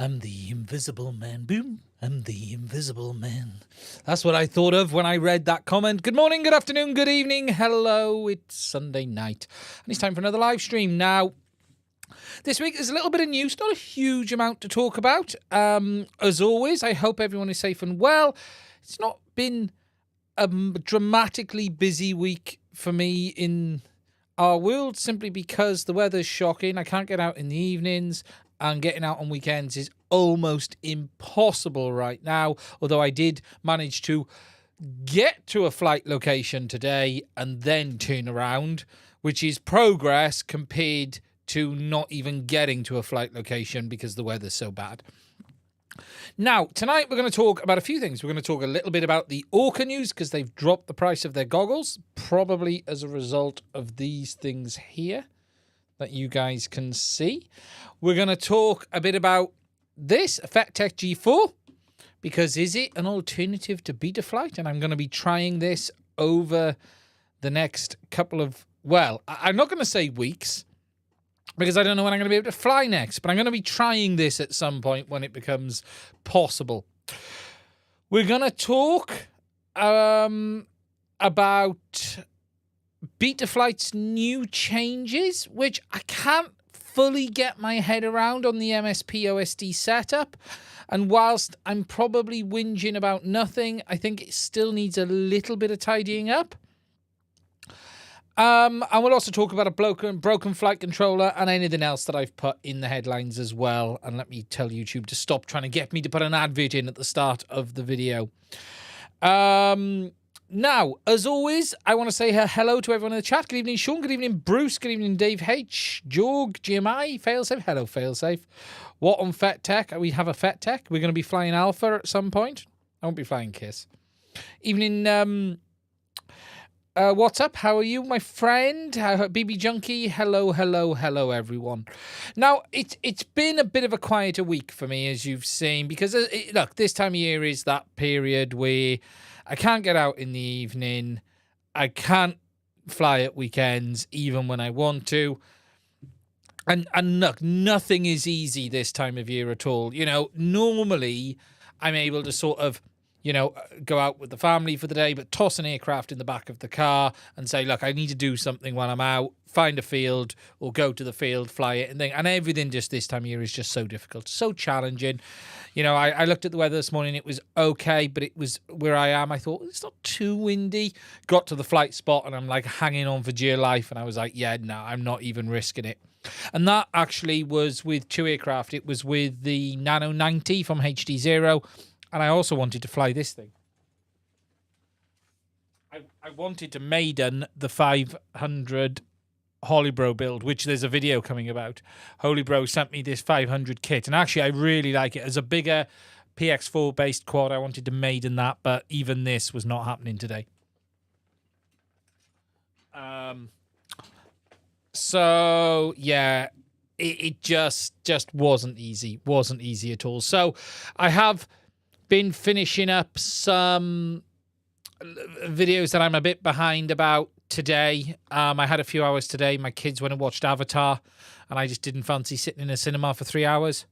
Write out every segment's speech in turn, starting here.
I'm the invisible man. Boom. I'm the invisible man. That's what I thought of when I read that comment. Good morning, good afternoon, good evening. Hello, it's Sunday night. And it's time for another live stream. Now, this week there's a little bit of news, not a huge amount to talk about. As always, I hope everyone is safe and well. It's not been a dramatically busy week for me in our world, simply because the weather's shocking. I can't get out in the evenings, and getting out on weekends is almost impossible right now, although I did manage to get to a flight location today and then turn around, which is progress compared to not even getting to a flight location because the weather's so bad. Now, tonight we're going to talk about a few things. We're going to talk a little bit about the Orca news because they've dropped the price of their goggles, probably as a result of these things here that you guys can see. We're going to talk a bit about this, Fettec G4, because is it an alternative to Betaflight? And I'm going to be trying this over the next couple of, well, I'm not going to say weeks, because I don't know when I'm going to be able to fly next, but I'm going to be trying this at some point when it becomes possible. We're going to talk about Betaflight's new changes, which I can't fully get my head around on the MSP OSD setup. And whilst I'm probably whinging about nothing, I think it still needs a little bit of tidying up. And we'll also talk about a broken flight controller and anything else that I've put in the headlines as well. And let me tell YouTube to stop trying to get me to put an advert in at the start of the video. Now, as always, I want to say hello to everyone in the chat. Good evening, Sean. Good evening, Bruce. Good evening, Dave H. Jorg, GMI, Failsafe. Hello, Failsafe. What on Fettec? We have a Fettec. We're going to be flying Alpha at some point. I won't be flying Kiss. Evening, what's up? How are you, my friend? BB Junkie. Hello, everyone. Now, it's been a bit of a quieter week for me, as you've seen, because, look, this time of year is that period where I can't get out in the evening. I can't fly at weekends, even when I want to. And look, nothing is easy this time of year at all. You know, normally I'm able to sort of, you know, go out with the family for the day, but toss an aircraft in the back of the car and say, look, I need to do something while I'm out, find a field or go to the field, fly it, and everything just this time of year is just so difficult, so challenging. You know, I looked at the weather this morning, it was okay, but it was where I am. I thought, it's not too windy. Got to the flight spot and I'm like hanging on for dear life. And I was like, yeah, no, I'm not even risking it. And that actually was with two aircraft. It was with the Nano 90 from HDZero. And I also wanted to fly this thing. I wanted to maiden the 500 Holybro build, which there's a video coming about. Holybro sent me this 500 kit, and actually I really like it. As a bigger PX4 based quad, I wanted to maiden that, but even this was not happening today. So yeah, it just wasn't easy. Wasn't easy at all. So I have been finishing up some videos that I'm a bit behind about today. I had a few hours today. My kids went and watched Avatar, and I just didn't fancy sitting in a cinema for 3 hours.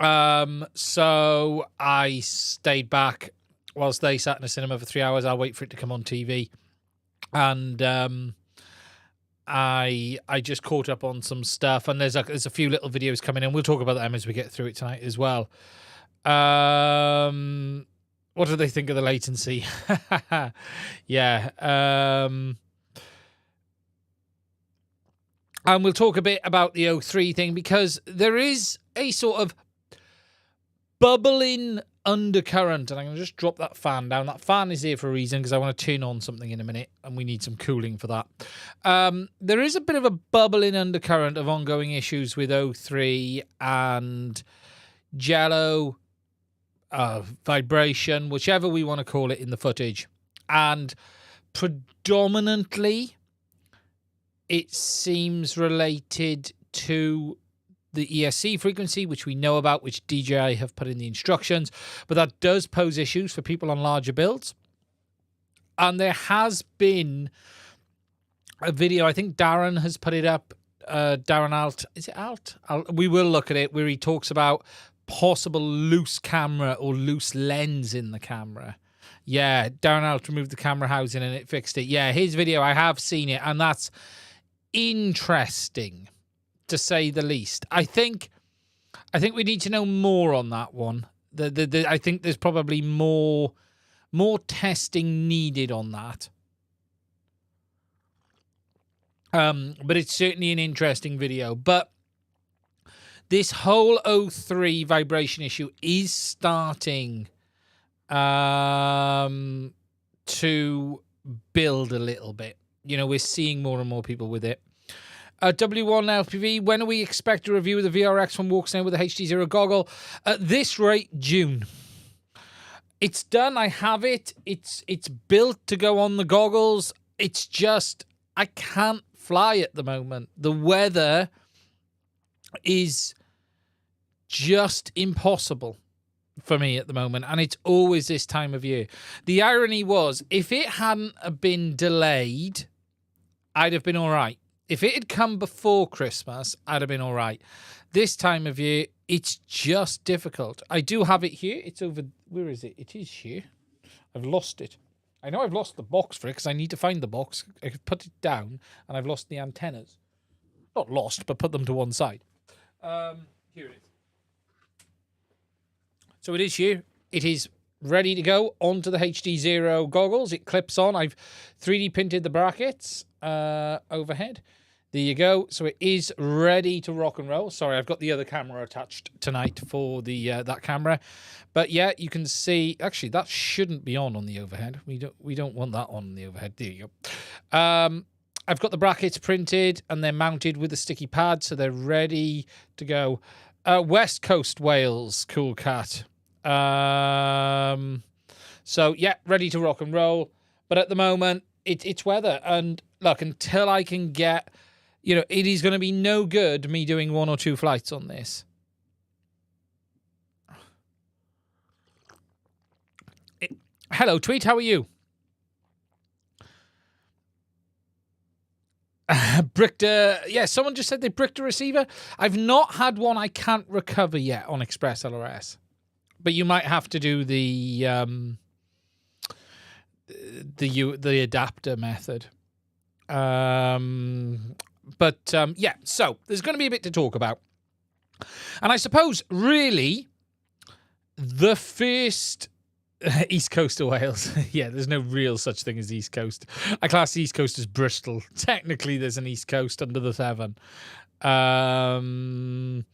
So I stayed back whilst they sat in a cinema for 3 hours. I'll wait for it to come on TV. And I just caught up on some stuff, and there's a few little videos coming in. We'll talk about them as we get through it tonight as well. What do they think of the latency? Yeah. And we'll talk a bit about the O3 thing, because there is a sort of bubbling undercurrent, and I'm going to just drop that fan down. That fan is here for a reason, because I want to turn on something in a minute, and we need some cooling for that. There is a bit of a bubbling undercurrent of ongoing issues with O3 and jello, vibration, whichever we want to call it in the footage. And predominantly, it seems related to the ESC frequency, which we know about, which DJI have put in the instructions, but that does pose issues for people on larger builds. And there has been a video, I think Darren has put it up Darren Alt. Is it Alt? We will look at it where he talks about possible loose camera or loose lens in the camera. Yeah, Darren Alt removed the camera housing and it fixed it. Yeah, his video, I have seen it, and that's interesting, to say the least. I think we need to know more on that one. I think there's probably more testing needed on that. But it's certainly an interesting video. But this whole O3 vibration issue is starting to build a little bit. You know, we're seeing more and more people with it. W1 LPV, when are we expect a review of the VRX from Walksnail with the HDZero goggle? At this rate, June. It's done. I have it. It's built to go on the goggles. It's just, I can't fly at the moment. The weather is just impossible for me at the moment, and it's always this time of year. The irony was, if it hadn't been delayed, I'd have been all right. If it had come before Christmas, I'd have been all right. This time of year, it's just difficult. I do have it here. It's over... Where is it? It is here. I've lost it. I know I've lost the box for it because I need to find the box. I put it down and I've lost the antennas. Not lost, but put them to one side. Here it is. So it is here. It is ready to go onto the HDZero goggles. It clips on. I've 3D printed the brackets overhead. There you go. So it is ready to rock and roll. Sorry, I've got the other camera attached tonight for the that camera. But yeah, you can see, actually that shouldn't be on the overhead. We don't want that on the overhead. There you go. I've got the brackets printed and they're mounted with a sticky pad, so they're ready to go. West Coast Wales, cool cat. So yeah, ready to rock and roll. But at the moment, it's weather. And look, until I can get, you know, it is going to be no good me doing 1 or 2 flights on this. Hello, Tweet, how are you? Bricked yeah, someone just said they bricked a receiver. I've not had one I can't recover yet on Express LRS. But you might have to do the adapter method. Yeah, so there's going to be a bit to talk about. And I suppose, really, the first... East Coast of Wales. Yeah, there's no real such thing as East Coast. I class the East Coast as Bristol. Technically, there's an East Coast under the Severn. The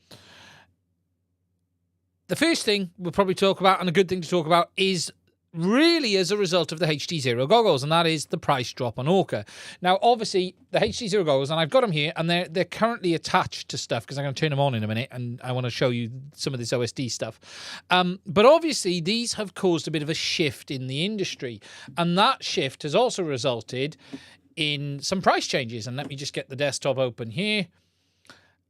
first thing we'll probably talk about, and a good thing to talk about, is really as a result of the HDZero goggles, and that is the price drop on Orca. Now, obviously, the HDZero goggles, and I've got them here, and they're currently attached to stuff because I'm going to turn them on in a minute, and I want to show you some of this OSD stuff. But obviously, these have caused a bit of a shift in the industry, and that shift has also resulted in some price changes. And let me just get the desktop open here.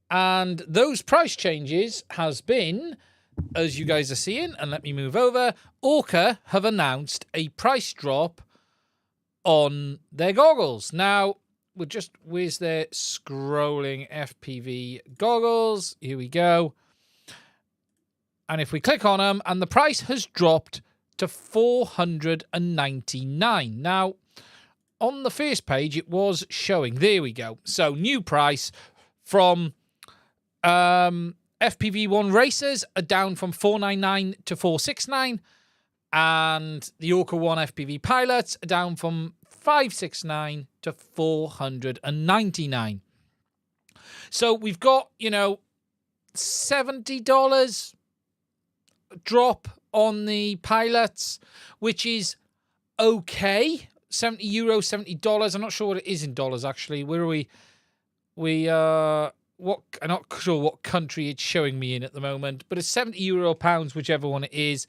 And those price changes has been, as you guys are seeing, and let me move over, Orca have announced a price drop on their goggles. Now, where's their scrolling FPV goggles? Here we go. And if we click on them, and the price has dropped to $499. Now, on the first page, it was showing, there we go. So, new price from... FPV1 racers are down from $499 to $469, and the Orca 1 FPV pilots are down from $569 to $499. So we've got, you know, $70 drop on the pilots, which is okay. €70, $70. I'm not sure what it is in dollars, actually. Where are we? I'm not sure what country it's showing me in at the moment, but it's €70 pounds, whichever one it is.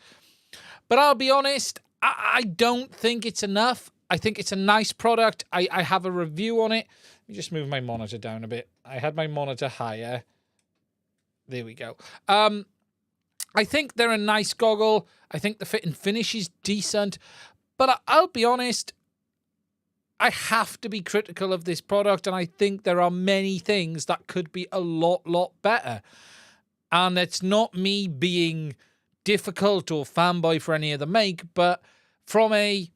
But I'll be honest, I don't think it's enough. I think it's a nice product. I have a review on it. Let me just move my monitor down a bit. I had my monitor higher. There we go. I think they're a nice goggle. I think the fit and finish is decent. But I'll be honest, I have to be critical of this product, and I think there are many things that could be a lot better. And it's not me being difficult or fanboy for any other make, but from a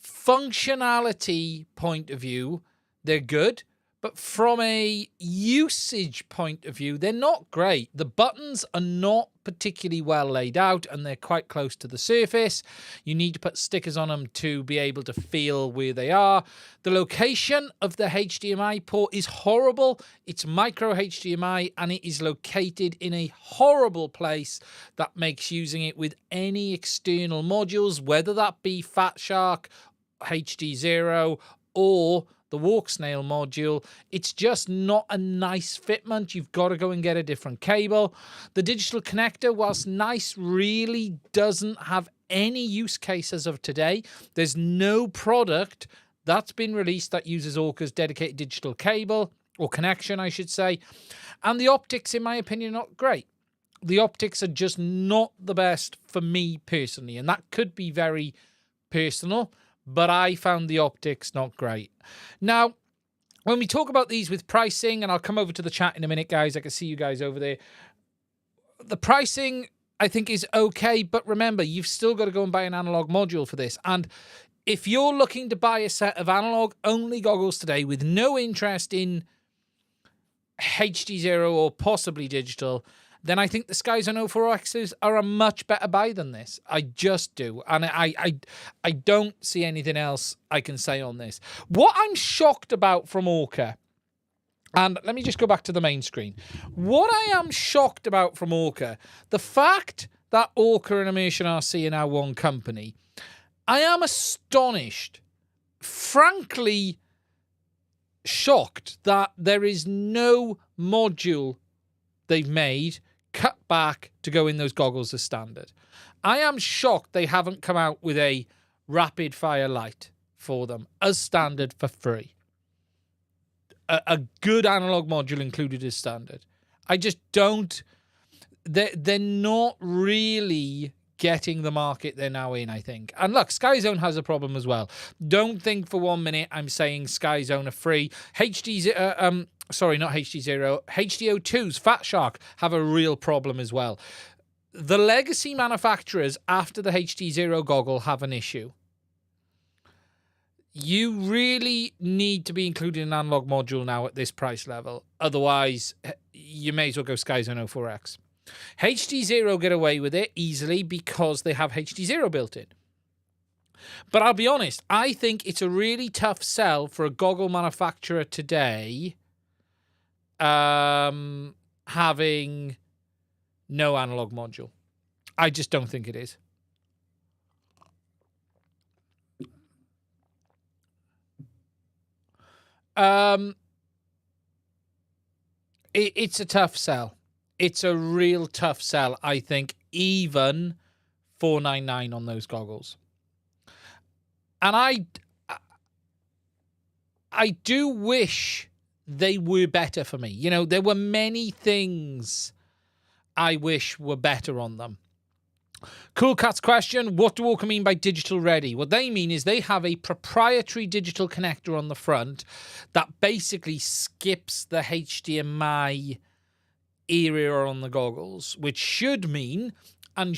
functionality point of view, they're good. But from a usage point of view, they're not great. The buttons are not particularly well laid out, and they're quite close to the surface. You need to put stickers on them to be able to feel where they are. The location of the HDMI port is horrible. It's micro HDMI, and it is located in a horrible place that makes using it with any external modules, whether that be Fat Shark, HDZero, or the Walksnail module, it's just not a nice fitment. You've got to go and get a different cable. The digital connector, whilst nice, really doesn't have any use case as of today. There's no product that's been released that uses Orca's dedicated digital cable, or connection, I should say. And the optics, in my opinion, are not great. The optics are just not the best for me personally, and that could be very personal, but I found the optics not great. Now, when we talk about these with pricing, and I'll come over to the chat in a minute, guys. I can see you guys over there. The pricing, I think, is okay, but remember, you've still got to go and buy an analog module for this. And if you're looking to buy a set of analog-only goggles today with no interest in HDZero or possibly digital, then I think the SkyZone O3Xs are a much better buy than this. I just do. And I don't see anything else I can say on this. What I'm shocked about from Orca, and let me just go back to the main screen. What I am shocked about from Orca, the fact that Orca and Immersion RC are now one company, I am astonished, frankly shocked that there is no module they've made cut back to go in those goggles as standard. I am shocked they haven't come out with a rapid fire light for them as standard for free. A good analog module included as standard. I just don't... They're not really getting the market they're now in, I think. And look, SkyZone has a problem as well. Don't think for 1 minute I'm saying SkyZone are free. Sorry, not HDZero. HDO2's Fat Shark have a real problem as well. The legacy manufacturers after the HDZero goggle have an issue. You really need to be including an analog module now at this price level. Otherwise, you may as well go SkyZone O4X. HDZero get away with it easily because they have HDZero built in. But I'll be honest, I think it's a really tough sell for a goggle manufacturer today having no analog module. I just don't think it is. It's a tough sell. It's a real tough sell, I think, even $499 on those goggles. And I do wish they were better for me. You know, there were many things I wish were better on them. Cool Cat's question, what do Orca mean by digital ready? What they mean is they have a proprietary digital connector on the front that basically skips the HDMI area on the goggles, which should mean, and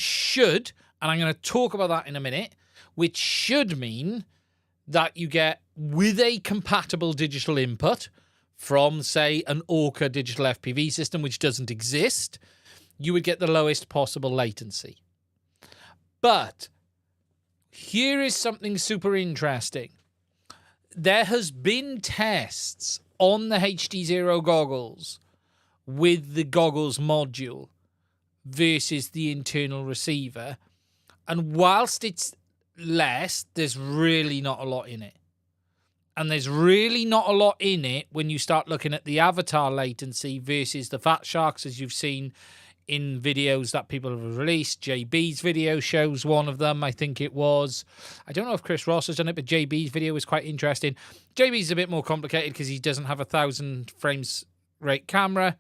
I'm going to talk about that in a minute, which should mean that you get, with a compatible digital input from, say, an Orca digital FPV system, which doesn't exist, you would get the lowest possible latency. But here is something super interesting. There has been tests on the HDZero goggles with the goggles module versus the internal receiver. And whilst it's less, there's really not a lot in it. And there's really not a lot in it when you start looking at the avatar latency versus the Fat Sharks, as you've seen in videos that people have released. JB's video shows one of them, I think it was. I don't know if Chris Ross has done it, but JB's video was quite interesting. JB's a bit more complicated because he doesn't have 1,000 frames rate camera,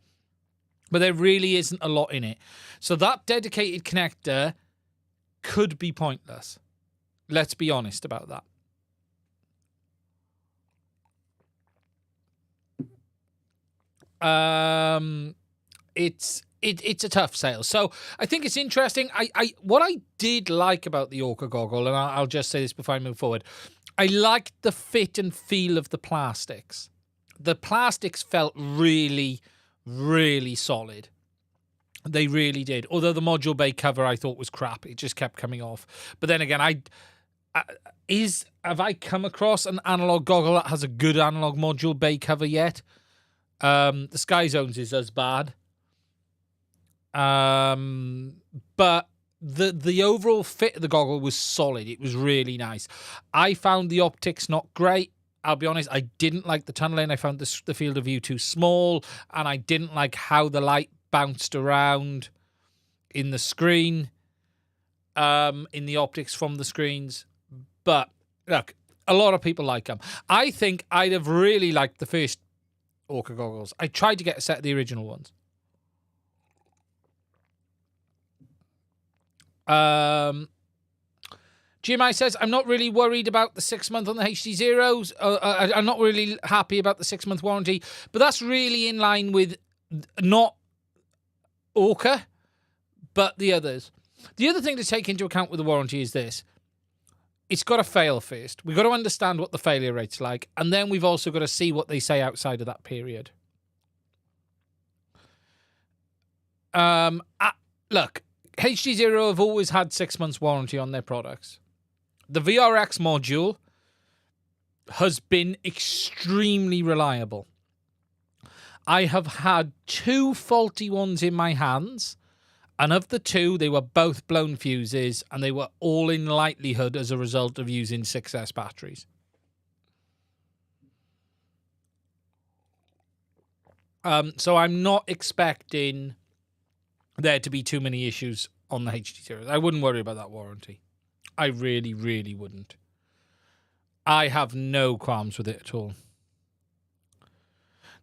but there really isn't a lot in it. So that dedicated connector could be pointless. Let's be honest about that. It's a tough sale. So I think it's interesting. What I did like about the Orca goggle, and I'll just say this before I move forward, I liked the fit and feel of the plastics. The plastics felt really, really solid. They really did. Although the module bay cover I thought was crap. It just kept coming off. But then again, have I come across an analog goggle that has a good analog module bay cover yet? The Sky Zones is as bad. But the overall fit of the goggle was solid. It was really nice. I found the optics not great. I'll be honest, I didn't like the tunneling. I found the field of view too small, and I didn't like how the light bounced around in the screen, in the optics from the screens. But look, a lot of people like them. I think I'd have really liked the first Orca goggles. I tried to get a set of the original ones. GMI says, I'm not really worried about the 6 month on the HDZeros. I'm not really happy about the 6 month warranty, but that's really in line with not Orca, but the others. The other thing to take into account with the warranty is this. It's got to fail first. We've got to understand what the failure rate's like, and then we've also got to see what they say outside of that period. Look, HDZero have always had 6 months warranty on their products. The VRX module has been extremely reliable. I have had 2 faulty ones in my hands, and of the 2, they were both blown fuses, and they were all in likelihood as a result of using 6S batteries. So I'm not expecting there to be too many issues on the HDZero. I wouldn't worry about that warranty. I really, really wouldn't. I have no qualms with it at all.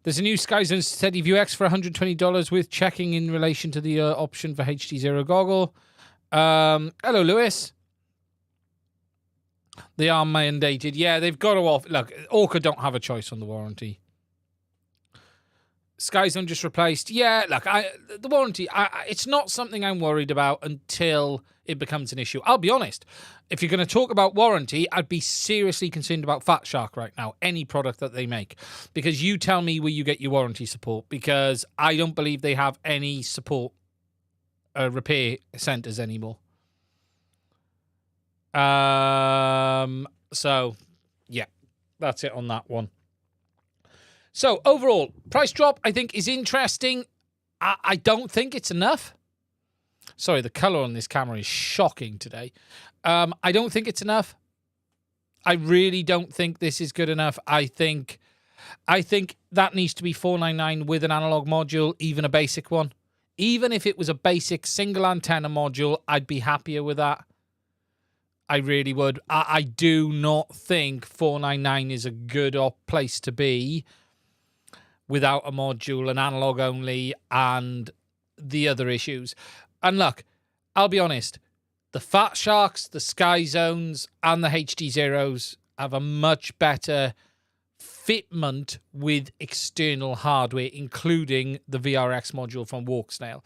There's a new SkyZone Steady View X for $120 with checking in relation to the option for HDZero goggle. Hello, Lewis. They are mandated. Yeah, they've got to off. Look, Orca don't have a choice on the warranty. SkyZone just replaced. Yeah, look, the warranty, it's not something I'm worried about until it becomes an issue. I'll be honest. If you're going to talk about warranty, I'd be seriously concerned about Fat Shark right now, any product that they make. Because you tell me where you get your warranty support, because I don't believe they have any support repair centers anymore. So, yeah, that's it on that one. So, overall, price drop, I think, is interesting. I don't think it's enough. Sorry, the colour on this camera is shocking today. I don't think it's enough. I really don't think this is good enough. I think that needs to be $499 with an analog module, even a basic one. Even if it was a basic single antenna module, I'd be happier with that. I really would. I do not think $499 is a good place to be without a module, an analog only, and the other issues. And look, I'll be honest, the Fat Sharks, the Sky Zones, and the HDZeros have a much better fitment with external hardware, including the VRX module from Walksnail.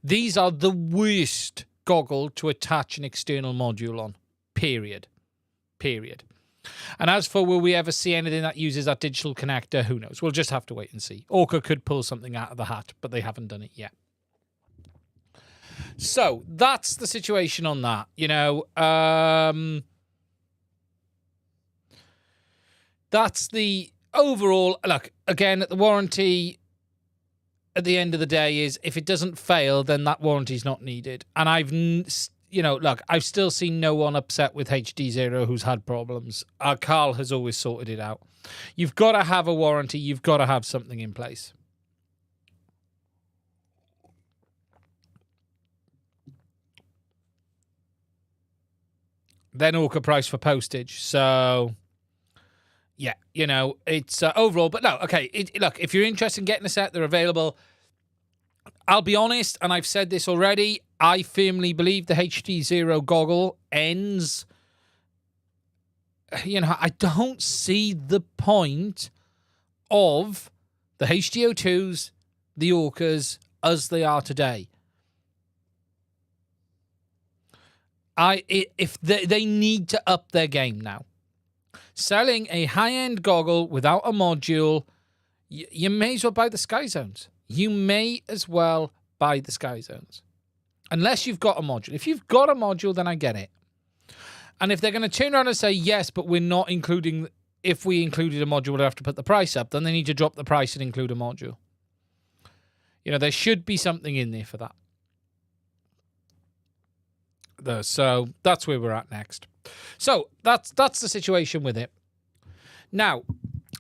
These are the worst goggle to attach an external module on, period. Period. And as for will we ever see anything that uses that digital connector, who knows? We'll just have to wait and see. Orca could pull something out of the hat, but they haven't done it yet. So that's the situation on that. You know, that's the overall. Look, again, the warranty at the end of the day is if it doesn't fail, then that warranty is not needed. And I've still seen no one upset with HDZero who's had problems. Carl has always sorted it out. You've got to have a warranty. You've got to have something in place. Then Orca price for postage. So, yeah, you know, it's overall. But no, okay, look, if you're interested in getting a set, they're available. I'll be honest, and I've said this already, I firmly believe the HDZero goggle ends. You know, I don't see the point of The HDO2s, the Orcas, as they are today. If they need to up their game now. Selling a high-end goggle without a module, you may as well buy the Sky Zones. You may as well buy the Sky Zones. Unless you've got a module. If you've got a module, then I get it. And if they're going to turn around and say, yes, but we're not including... If we included a module, we'd have to put the price up. Then they need to drop the price and include a module. You know, there should be something in there for that. So that's where we're at next. So that's the situation with it. Now,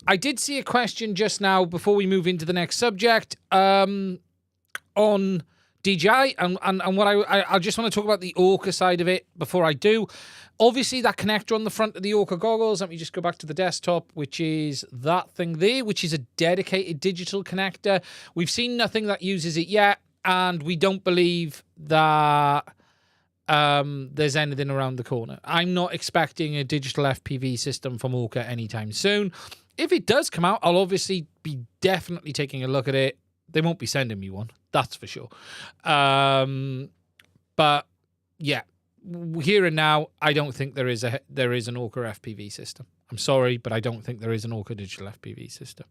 I did see a question just now before we move into the next subject on DJI, and what I just want to talk about the Orca side of it before I do. Obviously, that connector on the front of the Orca goggles, let me just go back to the desktop, which is that thing there, which is a dedicated digital connector. We've seen nothing that uses it yet, and we don't believe that there's anything around the corner. I'm not expecting a digital FPV system from Orca anytime soon. If it does come out, I'll obviously be definitely taking a look at it. They won't be sending me one, that's for sure. But yeah, here and now, I don't think there is an Orca FPV system. I'm sorry, but I don't think there is an Orca digital FPV system.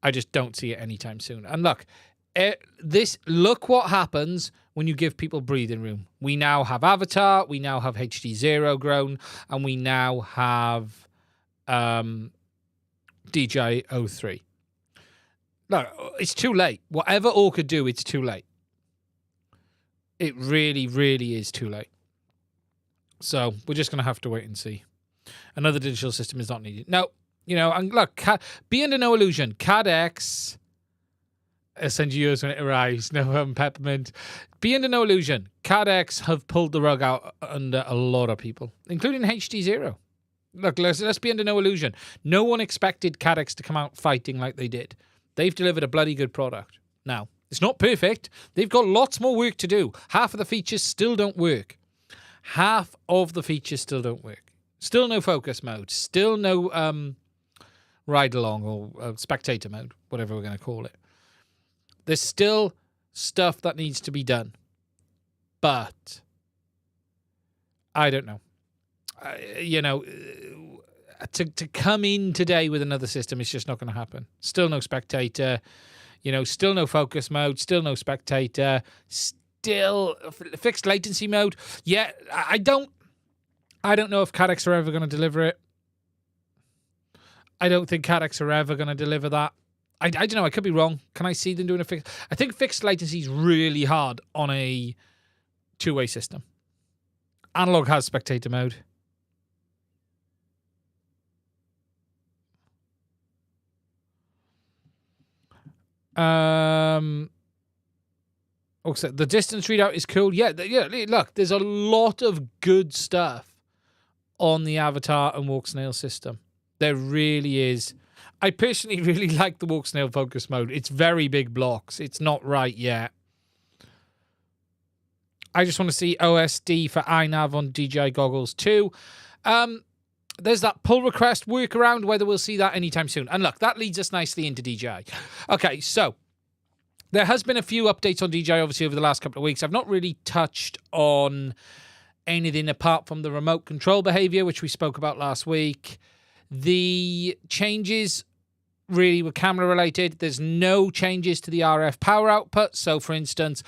I just don't see it anytime soon. And look, look what happens when you give people breathing room. We now have Avatar, we now have HDZero grown, and we now have DJI O3. No, it's too late. Whatever Orca do, it's too late. It really, really is too late. So we're just going to have to wait and see. Another digital system is not needed. No, you know, and look, be under no illusion. CADX, send you yours when it arrives. No, Peppermint. Be under no illusion. CADX have pulled the rug out under a lot of people, including HDZero. Look, let's be under no illusion. No one expected CADX to come out fighting like they did. They've delivered a bloody good product. Now, it's not perfect. They've got lots more work to do. Half of the features still don't work. Half of the features still don't work. Still no focus mode. Still no ride along or spectator mode, whatever we're going to call it. There's still stuff that needs to be done. But I don't know. You know, to come in today with another system is just not going to happen. Still no spectator, you know, still no focus mode, still no spectator, still fixed latency mode. Yeah, I don't know if CADX are ever going to deliver it. I don't think CADX are ever going to deliver that. I don't know, I could be wrong. Can I see them doing a fixed? I think fixed latency is really hard on a two-way system. Analog has spectator mode. Also, the distance readout is cool. Yeah, look, there's a lot of good stuff on the Avatar and Walksnail system. There really is. I personally really like the Walksnail focus mode. It's very big blocks. It's not right yet. I just want to see OSD for iNav on DJI goggles too. There's that pull request workaround, whether we'll see that anytime soon. And look, that leads us nicely into DJI. Okay, so there has been a few updates on DJI, obviously, over the last couple of weeks. I've not really touched on anything apart from the remote control behavior, which we spoke about last week. The changes really were camera related. There's no changes to the RF power output. So, for instance,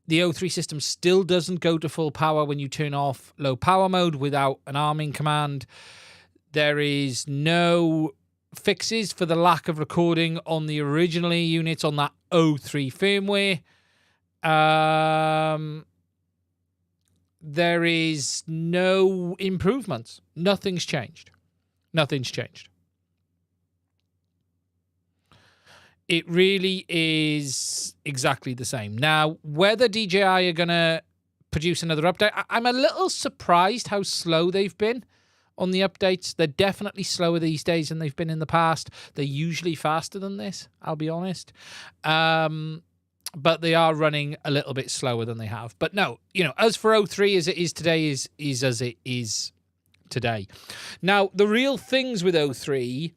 the O3 system still doesn't go to full power when you turn off low power mode without an arming command. There is no fixes for the lack of recording on the original units on that O3 firmware. There is no improvements. Nothing's changed. Nothing's changed. It really is exactly the same. Now, whether DJI are going to produce another update, I'm a little surprised how slow they've been on the updates. They're definitely slower these days than they've been in the past. They're usually faster than this, I'll be honest. But they are running a little bit slower than they have. But no, you know, as for O3 as it is today is as it is today. Now, the real things with O3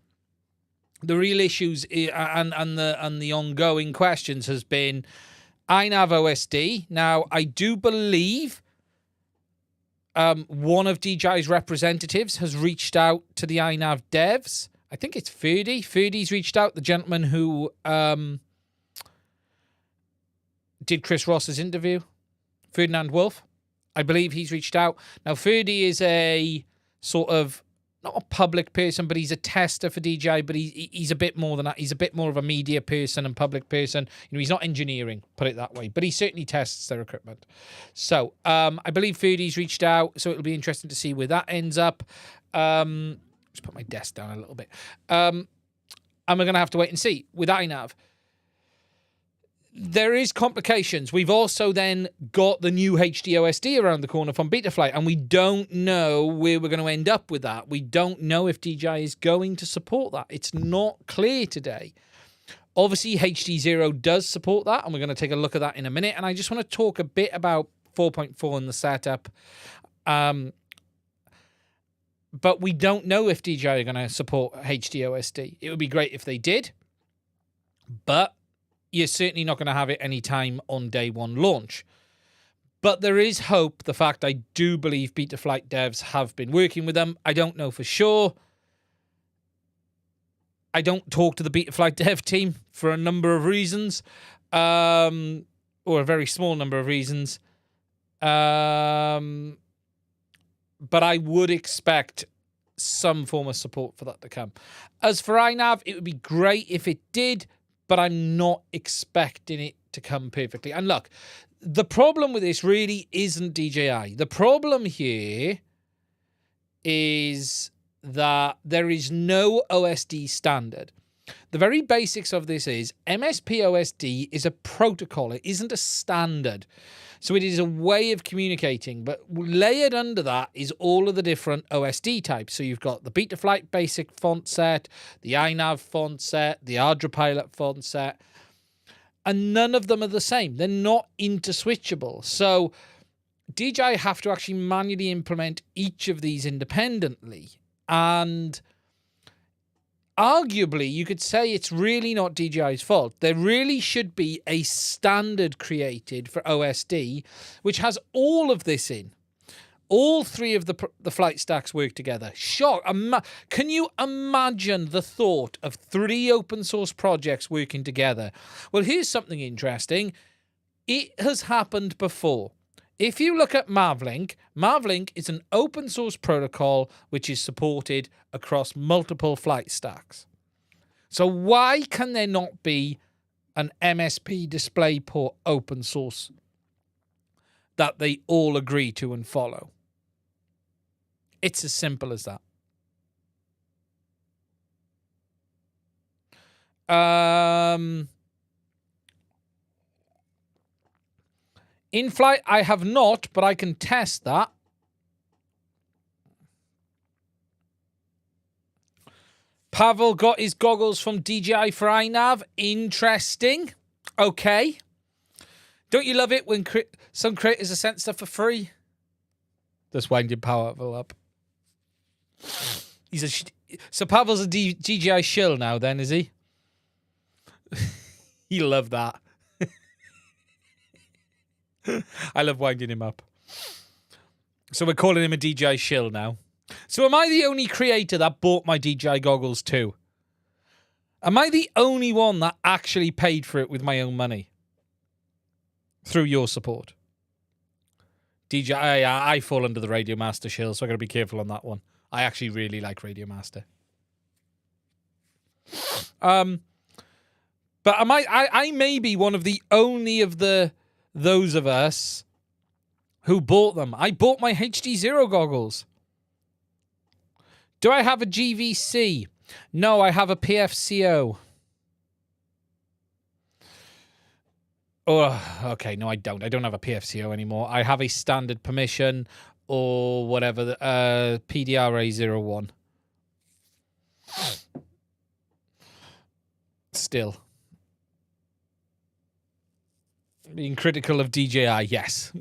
the real issues and the ongoing questions has been iNav OSD. Now, I do believe one of DJI's representatives has reached out to the iNav devs. I think it's Ferdy. Ferdy's reached out, the gentleman who did Chris Ross's interview, Ferdinand Wolf. I believe he's reached out. Now, Ferdy is a sort of, not a public person, but he's a tester for DJI, but he's a bit more than that. He's a bit more of a media person and public person. You know, he's not engineering, put it that way, but he certainly tests their equipment. So I believe Ferdy's reached out, so it'll be interesting to see where that ends up. Just put my desk down a little bit. And we're going to have to wait and see. With iNav, there is complications. We've also then got the new HDOSD around the corner from Betaflight, and we don't know where we're going to end up with that. We don't know if DJI is going to support that. It's not clear today. Obviously, HDZero does support that, and we're going to take a look at that in a minute. And I just want to talk a bit about 4.4 and the setup. But we don't know if DJI are going to support HDOSD. It would be great if they did, but you're certainly not going to have it any time on day one launch. But there is hope. The fact I do believe Betaflight devs have been working with them. I don't know for sure. I don't talk to the Betaflight dev team for a number of reasons, or a very small number of reasons. But I would expect some form of support for that to come. As for iNav, it would be great if it did, but I'm not expecting it to come perfectly. And look, the problem with this really isn't DJI. The problem here is that there is no OSD standard. The very basics of this is MSP OSD is a protocol. It isn't a standard. So it is a way of communicating, but layered under that is all of the different OSD types. So you've got the Betaflight basic font set, the iNav font set, the ArdraPilot font set, and none of them are the same. They're not interswitchable. So DJI have to actually manually implement each of these independently. And arguably, you could say it's really not DJI's fault. There really should be a standard created for OSD, which has all of this in. All three of the flight stacks work together. Shock. Can you imagine the thought of 3 open source projects working together? Well, here's something interesting. It has happened before. If you look at Mavlink, Mavlink is an open source protocol which is supported across multiple flight stacks. So why can there not be an MSP DisplayPort open source that they all agree to and follow? It's as simple as that. In flight, I have not, but I can test that. Pavel got his goggles from DJI for iNav. Interesting. Okay. Don't you love it when some creators are sent stuff for free? Just winding Pavel up. So Pavel's a DJI shill now then, is he? He'll love that. I love winding him up. So we're calling him a DJI shill now. So am I the only creator that bought my DJI goggles too? Am I the only one that actually paid for it with my own money? Through your support? DJI, I fall under the Radio Master shill, so I got to be careful on that one. I actually really like Radio Master. But I may be one of the only of those of us who bought them. I bought my HDZero goggles. Do I have a GVC? No, I have a PFCO. Oh, okay, no, I don't. I don't have a PFCO anymore. I have a standard permission or whatever, PDRA01. Still. Being critical of DJI, yes.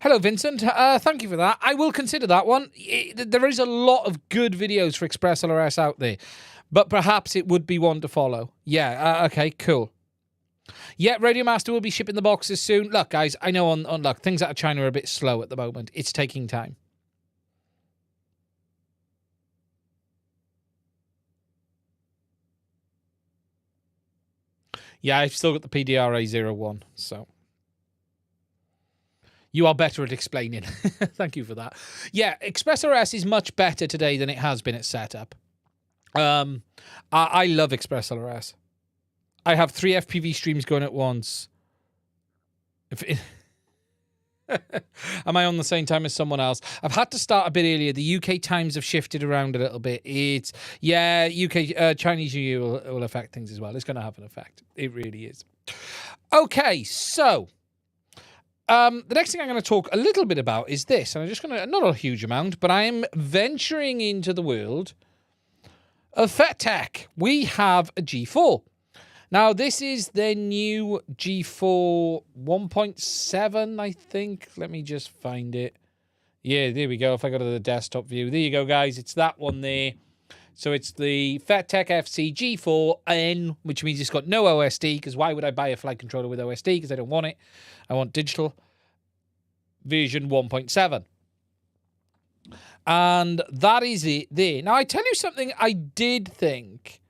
Hello, Vincent. Thank you for that. I will consider that one. There is a lot of good videos for Express LRS out there, but perhaps it would be one to follow. Yeah, okay, cool. Yeah, Radio Master will be shipping the boxes soon. Look, guys, I know on look, things out of China are a bit slow at the moment. It's taking time. Yeah, I've still got the PDRA01, so... You are better at explaining. Thank you for that. Yeah, Express LRS is much better today than it has been at setup. I love Express LRS. I have 3 FPV streams going at once. Am I on the same time as someone else? I've had to start a bit earlier. The UK times have shifted around a little bit. Yeah, UK Chinese New Year will affect things as well. It's going to have an effect. It really is. Okay, so... the next thing I'm going to talk a little bit about is this, and I'm just going to, not a huge amount, but I am venturing into the world of Fettec. We have a G4. Now, this is their new G4 1.7, I think. Let me just find it. Yeah, there we go. If I go to the desktop view, there you go, guys. It's that one there. So it's the Fettec FC G4N, which means it's got no OSD, because why would I buy a flight controller with OSD? Because I don't want it. I want digital version 1.7. And that is it there. Now, I tell you something I did think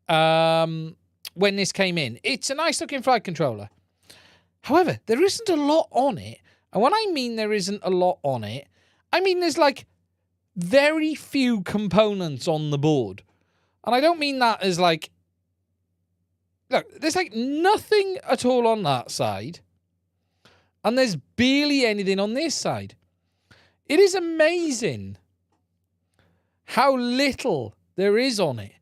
when this came in. It's a nice-looking flight controller. However, there isn't a lot on it. And when I mean there isn't a lot on it, I mean there's like very few components on the board. And I don't mean that as like... Look, there's like nothing at all on that side. And there's barely anything on this side. It is amazing how little there is on it.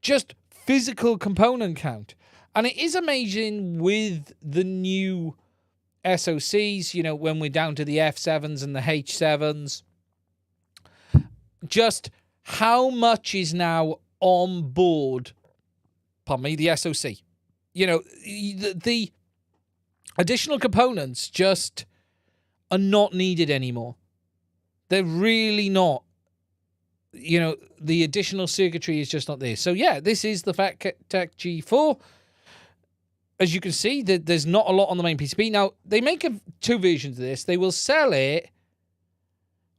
Just physical component count. And it is amazing with the new SoCs, you know, when we're down to the F7s and the H7s. Just how much is now on board, pardon me, the SoC. You know, the additional components just are not needed anymore. They're really not. You know, the additional circuitry is just not there. So, yeah, this is the Fettec G4. As you can see, there's not a lot on the main PCB. Now, they make 2 versions of this. They will sell it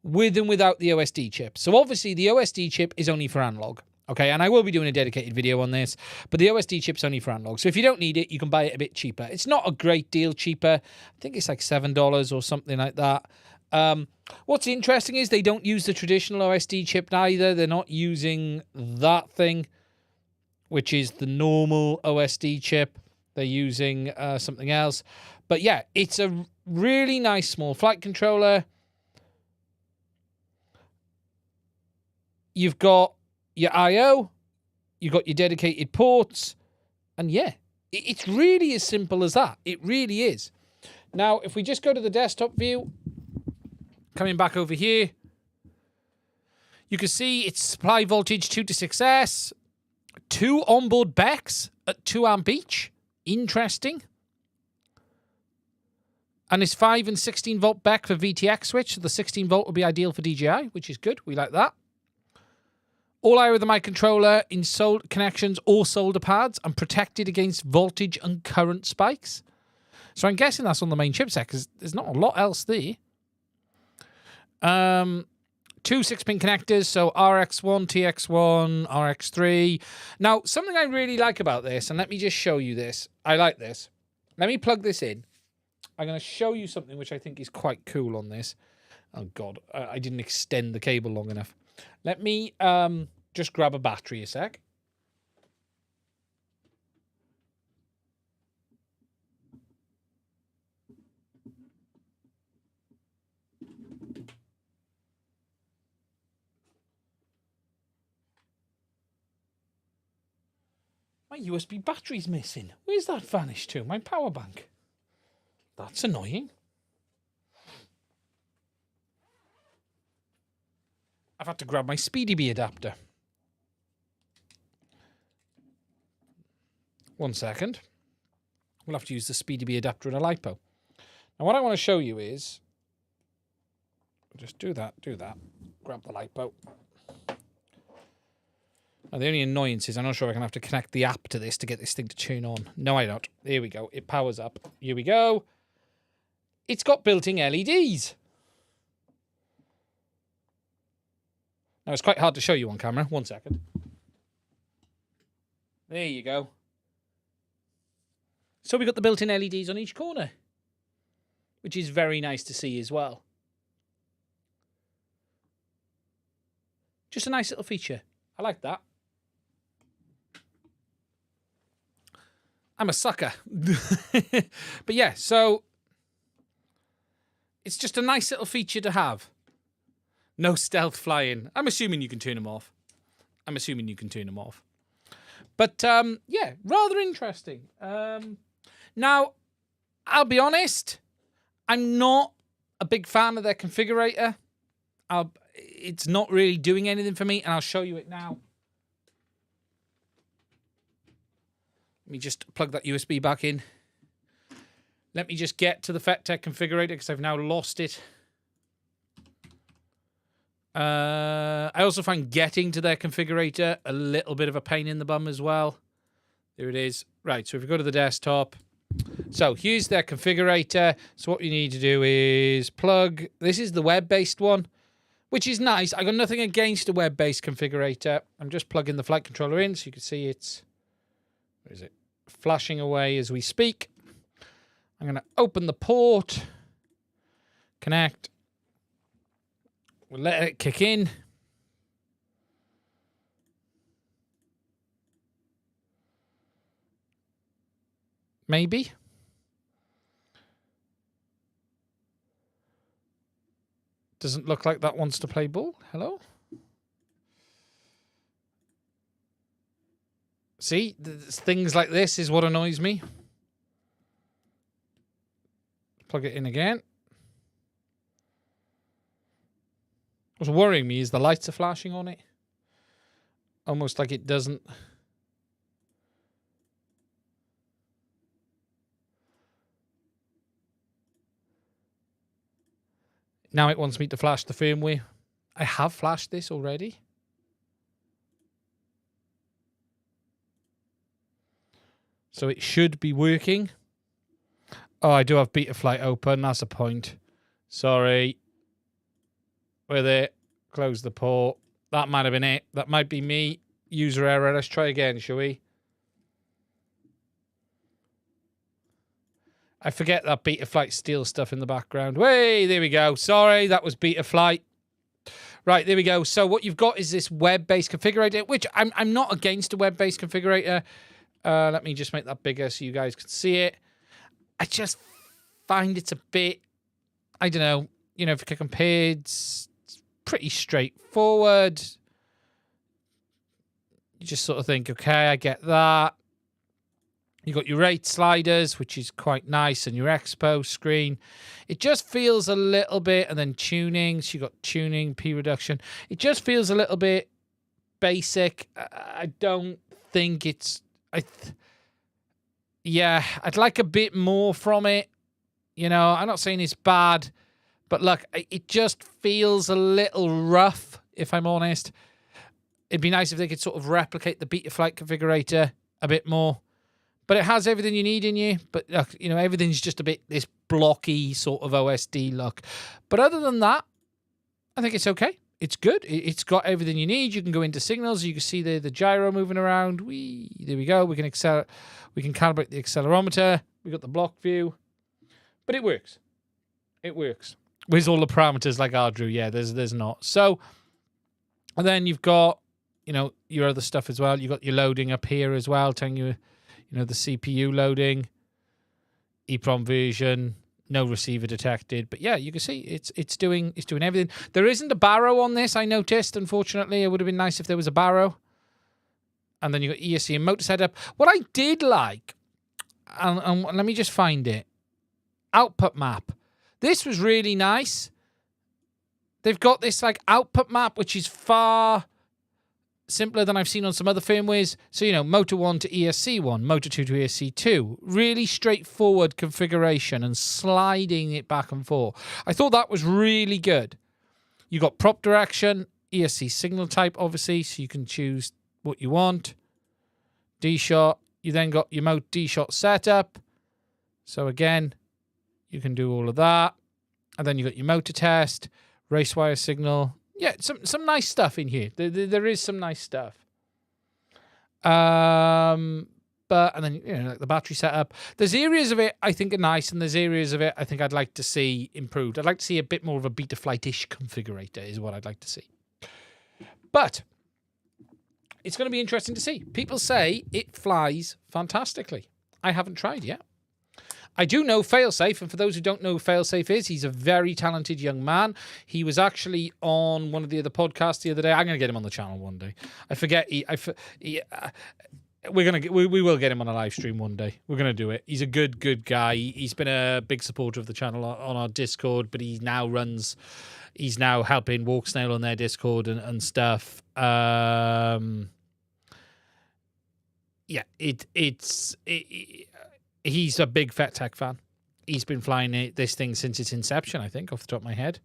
with and without the OSD chip. So, obviously, the OSD chip is only for analog. Okay, and I will be doing a dedicated video on this, but the OSD chip's only for analog. So if you don't need it, you can buy it a bit cheaper. It's not a great deal cheaper. I think it's like $7 or something like that. What's interesting is they don't use the traditional OSD chip neither. They're not using that thing, which is the normal OSD chip. They're using something else. But yeah, it's a really nice small flight controller. You've got your I/O, you've got your dedicated ports, and yeah, it's really as simple as that. It really is. Now, if we just go to the desktop view, coming back over here, you can see it's supply voltage 2 to 6S, 2 onboard BECs at 2 amp each. Interesting. And it's 5 and 16 volt BEC for VTX switch. So the 16 volt will be ideal for DJI, which is good. We like that. All I with the mic controller in connections or solder pads and protected against voltage and current spikes. So I'm guessing that's on the main chipset because there's not a lot else there. 2 6-pin connectors, so RX1, TX1, RX3. Now, something I really like about this, and let me just show you this. I like this. Let me plug this in. I'm going to show you something which I think is quite cool on this. Oh, God, I didn't extend the cable long enough. Let me just grab a battery a sec. My USB battery's missing. Where's that vanished to? My power bank. That's annoying. I've had to grab my SpeedyBee adapter. 1 second. We'll have to use the SpeedyBee adapter and a LiPo. Now, what I want to show you is Just do that. Grab the lipo. Now, the only annoyance is I'm not sure if I can have to connect the app to this to get this thing to turn on. No, I don't. Here we go. It powers up. Here we go. It's got built-in LEDs. Now, it's quite hard to show you on camera. 1 second. There you go. So we've got the built-in LEDs on each corner, which is very nice to see as well. Just a nice little feature. I like that. I'm a sucker. But yeah, so it's just a nice little feature to have. No stealth flying. I'm assuming you can turn them off. But yeah, rather interesting. Now, I'll be honest, I'm not a big fan of their configurator. It's not really doing anything for me, and I'll show you it now. Let me just plug that USB back in. Let me just get to the Fettec configurator because I've now lost it. I also find getting to their configurator a little bit of a pain in the bum as well. There it is. Right, so if we go to the desktop. So here's their configurator. So what you need to do is plug. This is the web-based one, which is nice. I got nothing against a web-based configurator. I'm just plugging the flight controller in so you can see it's, where is it? Flashing away as we speak. I'm going to open the port, connect. We'll let it kick in. Maybe. Doesn't look like that wants to play ball. Hello? See, things like this is what annoys me. Plug it in again. What's worrying me is the lights are flashing on it. Almost like it doesn't. Now it wants me to flash the firmware. I have flashed this already. So it should be working. Oh, I do have Betaflight open. That's a point. Sorry. We're there. Close the port. That might have been it. That might be me. User error. Let's try again, shall we? I forget that Betaflight steals stuff in the background. Way, there we go. Sorry, that was Betaflight. Right, there we go. So what you've got is this web-based configurator, which I'm not against a web-based configurator. Let me just make that bigger so you guys can see it. I just find it's a bit, I don't know, you know, if you click on page, it's pretty straightforward. You just sort of think, okay, I get that. You got your rate sliders, which is quite nice, and your expo screen. It just feels a little bit, and then tuning. So you got tuning, P reduction. It just feels a little bit basic. I don't think it's. Yeah, I'd like a bit more from it. You know, I'm not saying it's bad, but look, it just feels a little rough, if I'm honest. It'd be nice if they could sort of replicate the Betaflight configurator a bit more. But it has everything you need in you. But, look, you know, everything's just a bit this blocky sort of OSD look. But other than that, I think it's okay. It's good. It's got everything you need. You can go into signals. You can see the gyro moving around. There we go. We can calibrate the accelerometer. We got the block view. But it works. It works. Where's all the parameters like I drew? Yeah, there's not. So, and then you've got, you know, your other stuff as well. You've got your loading up here as well, telling you, you know, the CPU loading, EEPROM version, no receiver detected. But yeah, you can see it's doing everything. There isn't a barrow on this, I noticed, unfortunately. It would have been nice if there was a barrow. And then you got ESC and motor setup. What I did like, and let me just find it. Output map. This was really nice. They've got this like output map, which is far simpler than I've seen on some other firmwares. So, you know, Motor 1 to ESC1, Motor 2 to ESC2. Really straightforward configuration and sliding it back and forth. I thought that was really good. You got prop direction, ESC signal type, obviously, so you can choose what you want. D-shot. You then got your mode D-shot setup. So again, you can do all of that. And then you got your motor test, race wire signal. Yeah, some nice stuff in here. There is some nice stuff. And then like the battery setup. There's areas of it I think are nice, and there's areas of it I think I'd like to see improved. I'd like to see a bit more of a Betaflight-ish configurator is what I'd like to see. But it's going to be interesting to see. People say it flies fantastically. I haven't tried yet. I do know Failsafe, and for those who don't know who Failsafe is, he's a very talented young man. He was actually on one of the other podcasts the other day. I'm going to get him on the channel one day. I forget. We will get him on a live stream one day. We're going to do it. He's a good guy. He's been a big supporter of the channel on our Discord, but he's now helping Walksnail on their Discord and stuff. He's a big Fettec fan. He's been flying this thing since its inception, I think, off the top of my head.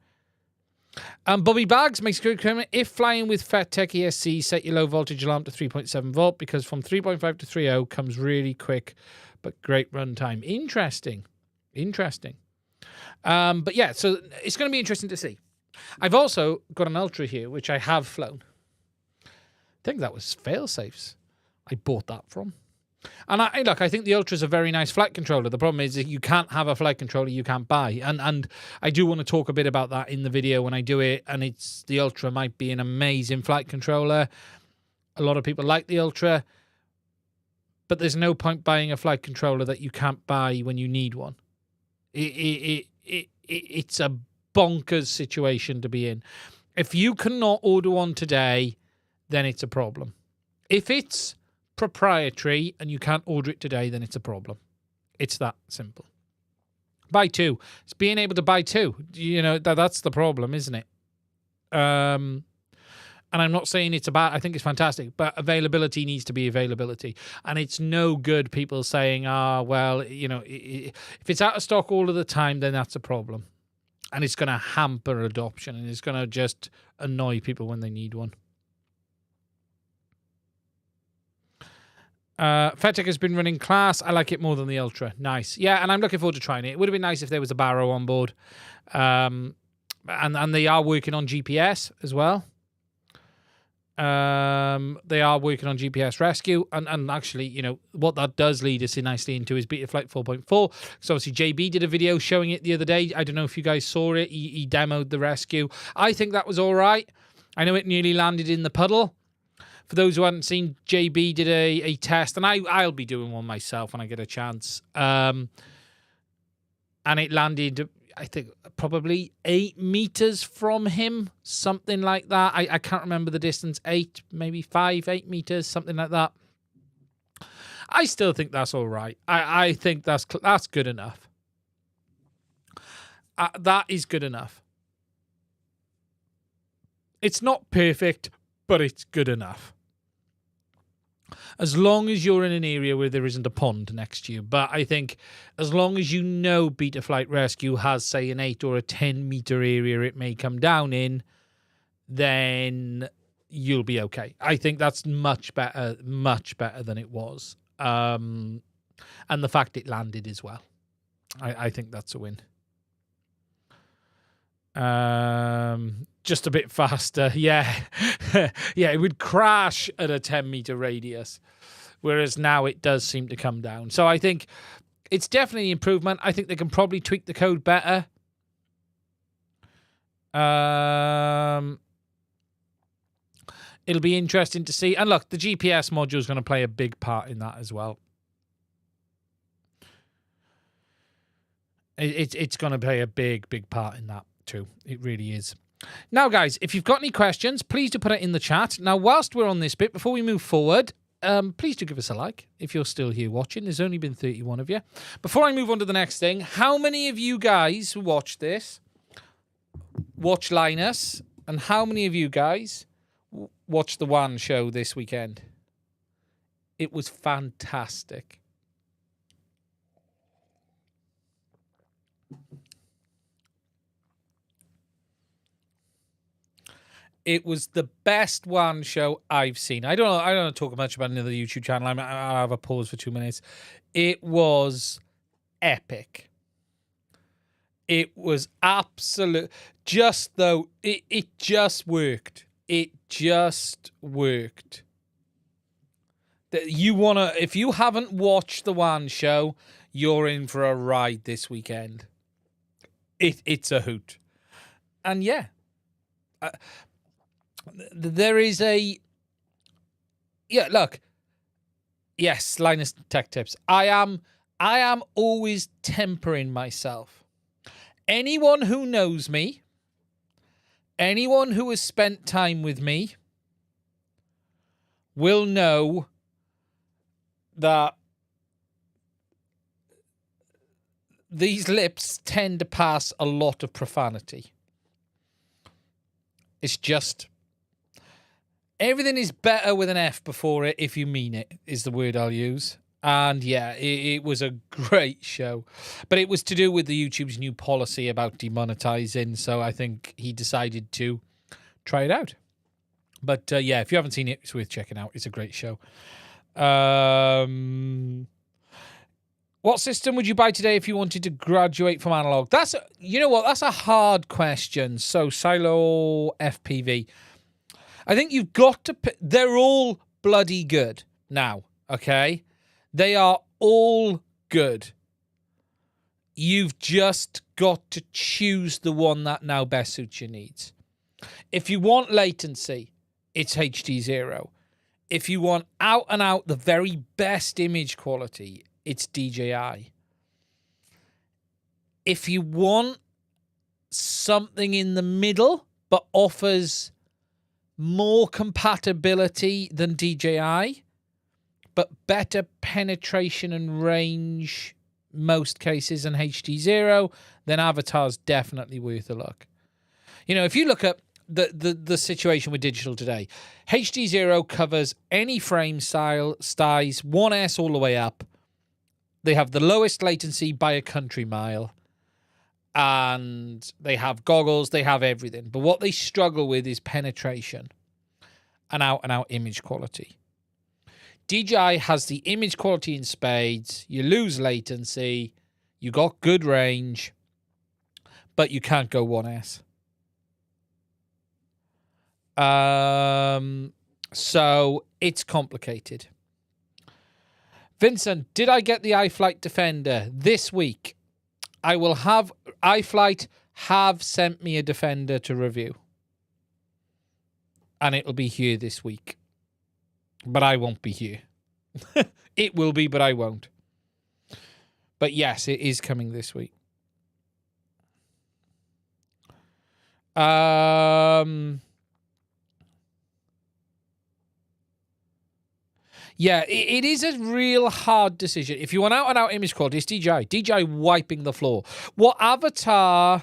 Bobby Bags makes a good comment. If flying with Fettec ESC, set your low voltage alarm to 3.7 volt because from 3.5 to 3.0 comes really quick, but great runtime. Interesting. But yeah, so it's going to be interesting to see. I've also got an Ultra here, which I have flown. I think that was Failsafe's. I bought that from. And I think the Ultra is a very nice flight controller. The problem is that you can't have a flight controller you can't buy. And I do want to talk a bit about that in the video when I do it. And the Ultra might be an amazing flight controller. A lot of people like the Ultra. But there's no point buying a flight controller that you can't buy when you need one. It's a bonkers situation to be in. If you cannot order one today, then it's a problem. If it's proprietary and you can't order it today, then it's a problem. It's that simple. Buy two. It's being able to buy two. That's the problem, isn't it? And I'm not saying it's bad. I think it's fantastic, but availability needs to be availability. And it's no good people saying, if it's out of stock all of the time, then that's a problem. And it's going to hamper adoption, and it's going to just annoy people when they need one. Fettec has been running class. I like it more than the Ultra. Nice. Yeah, and I'm looking forward to trying it. It would have been nice if there was a Barrow on board. And they are working on GPS as well. They are working on GPS rescue. And actually, what that does lead us nicely into is Betaflight 4.4. So obviously JB did a video showing it the other day. I don't know if you guys saw it. He demoed the rescue. I think that was all right. I know it nearly landed in the puddle. For those who hadn't seen, JB did a test, and I'll be doing one myself when I get a chance. And it landed, I think, probably 8 meters from him, something like that. I can't remember the distance, 8, maybe 5, 8 meters, something like that. I still think that's all right. I think that's good enough. That is good enough. It's not perfect, but it's good enough. As long as you're in an area where there isn't a pond next to you. But I think as long as Betaflight Rescue has, say, an 8 or a 10 meter area it may come down in, then you'll be okay. I think that's much better than it was. And the fact it landed as well. I think that's a win. Just a bit faster. Yeah. Yeah, it would crash at a 10 meter radius. Whereas now it does seem to come down. So I think it's definitely an improvement. I think they can probably tweak the code better. It'll be interesting to see. And look, the GPS module is going to play a big part in that as well. It's going to play a big part in that too. It really is. Now, guys, if you've got any questions, please do put it in the chat. Now, whilst we're on this bit, before we move forward, please do give us a like if you're still here watching. There's only been 31 of you. Before I move on to the next thing, how many of you guys who watch this watch Linus, and how many of you guys watched the One show this weekend? It was fantastic. It was the best WAN show I've seen. I don't talk much about another YouTube channel. I'll have a pause for 2 minutes. It was epic. It was absolute. Just though, it just worked. It just worked. If you haven't watched the WAN show, you're in for a ride this weekend. It's a hoot. And yeah, there is a... Yeah, look. Yes, Linus Tech Tips. I am always tempering myself. Anyone who knows me, anyone who has spent time with me, will know that these lips tend to pass a lot of profanity. It's just... Everything is better with an F before it if you mean it, is the word I'll use. And yeah, it was a great show. But it was to do with the YouTube's new policy about demonetizing, so I think he decided to try it out. But yeah, if you haven't seen it, it's worth checking out. It's a great show. What system would you buy today if you wanted to graduate from analog? You know what? That's a hard question. So Silo FPV. I think you've got to pick. They're all bloody good now, okay? They are all good. You've just got to choose the one that now best suits your needs. If you want latency, it's HDZero. If you want out and out the very best image quality, it's DJI. If you want something in the middle but offers more compatibility than DJI, but better penetration and range, most cases, than HDZero, then Avatar's definitely worth a look. You know, if you look at the situation with digital today, HDZero covers any frame size, 1S all the way up. They have the lowest latency by a country mile. And they have goggles, they have everything. But what they struggle with is penetration and out image quality. DJI has the image quality in spades. You lose latency. You got good range. But you can't go 1S. So it's complicated. Vincent, did I get the iFlight Defender this week? I will have... iFlight have sent me a Defender to review. And it'll be here this week. But I won't be here. It will be, but I won't. But yes, it is coming this week. Yeah, it is a real hard decision. If you want out and out image quality, it's DJI. DJI wiping the floor. What Avatar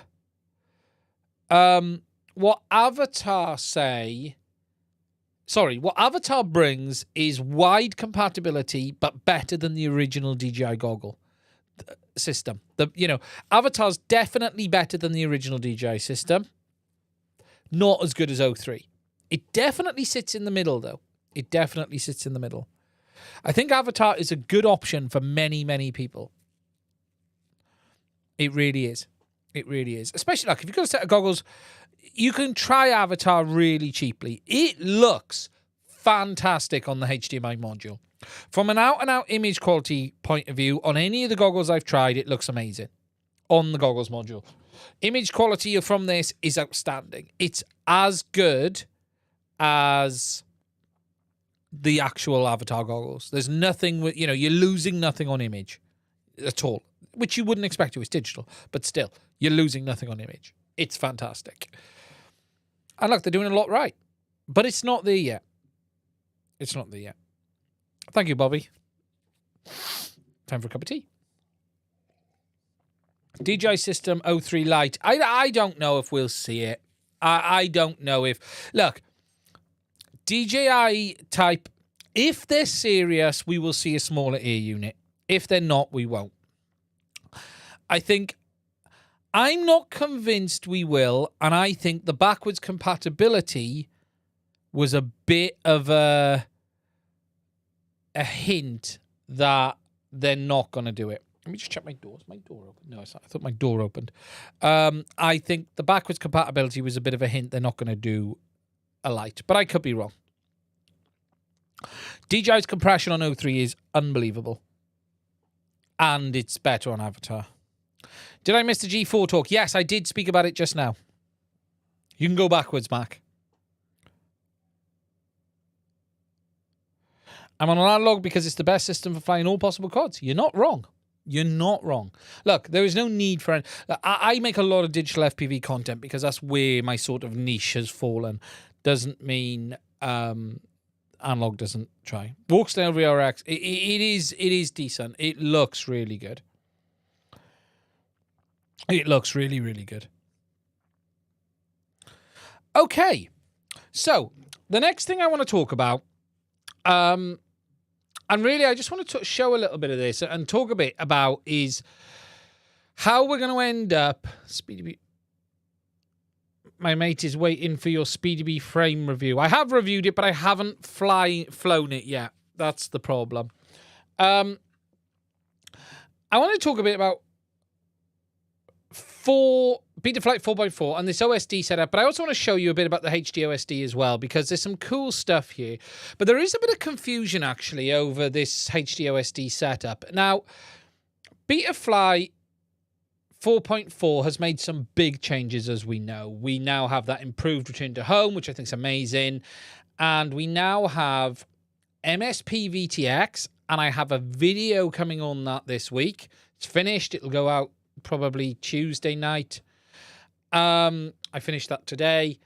brings is wide compatibility, but better than the original DJI goggle system. Avatar's definitely better than the original DJI system. Not as good as O3. It definitely sits in the middle, though. It definitely sits in the middle. I think Avatar is a good option for many, many people. It really is. It really is. Especially, like, if you've got a set of goggles, you can try Avatar really cheaply. It looks fantastic on the HDMI module. From an out-and-out image quality point of view, on any of the goggles I've tried, it looks amazing on the goggles module. Image quality from this is outstanding. It's as good as the actual Avatar goggles. There's nothing with, you're losing nothing on image at all, which you wouldn't expect to. It's digital, but still, you're losing nothing on image. It's fantastic. And look, they're doing a lot right, but it's not there yet. It's not there yet. Thank you, Bobby. Time for a cup of tea. DJI System O3 Lite. I don't know if we'll see it. I don't know if... Look, DJI type, if they're serious, we will see a smaller ear unit. If they're not, we won't. I'm not convinced we will, and I think the backwards compatibility was a bit of a hint that they're not going to do it. Let me just check my door. Is my door open? No, it's not. I thought my door opened. I think the backwards compatibility was a bit of a hint they're not going to do a light, but I could be wrong. DJI's compression on O3 is unbelievable. And it's better on Avatar. Did I miss the G4 talk? Yes, I did speak about it just now. You can go backwards, Mac. I'm on an analog because it's the best system for flying all possible quads. You're not wrong. You're not wrong. Look, there is no need for... I make a lot of digital FPV content because that's where my sort of niche has fallen. Doesn't mean analog doesn't try. Walksnail VRX, it is decent. It looks really good. It looks really, really good. Okay. So, the next thing I want to talk about... and really, I just want to show a little bit of this and talk a bit about is how we're going to end up... Speedy. My mate is waiting for your Speedy frame review. I have reviewed it, but I haven't flown it yet. That's the problem. I want to talk a bit about Betaflight 4.4 and this OSD setup, but I also want to show you a bit about the HD OSD as well, because there's some cool stuff here. But there is a bit of confusion, actually, over this HD OSD setup. Now, Betaflight 4.4 has made some big changes, as we know. We now have that improved return to home, which I think is amazing. And we now have MSP VTX, and I have a video coming on that this week. It's finished. It'll go out probably Tuesday night. I finished that today.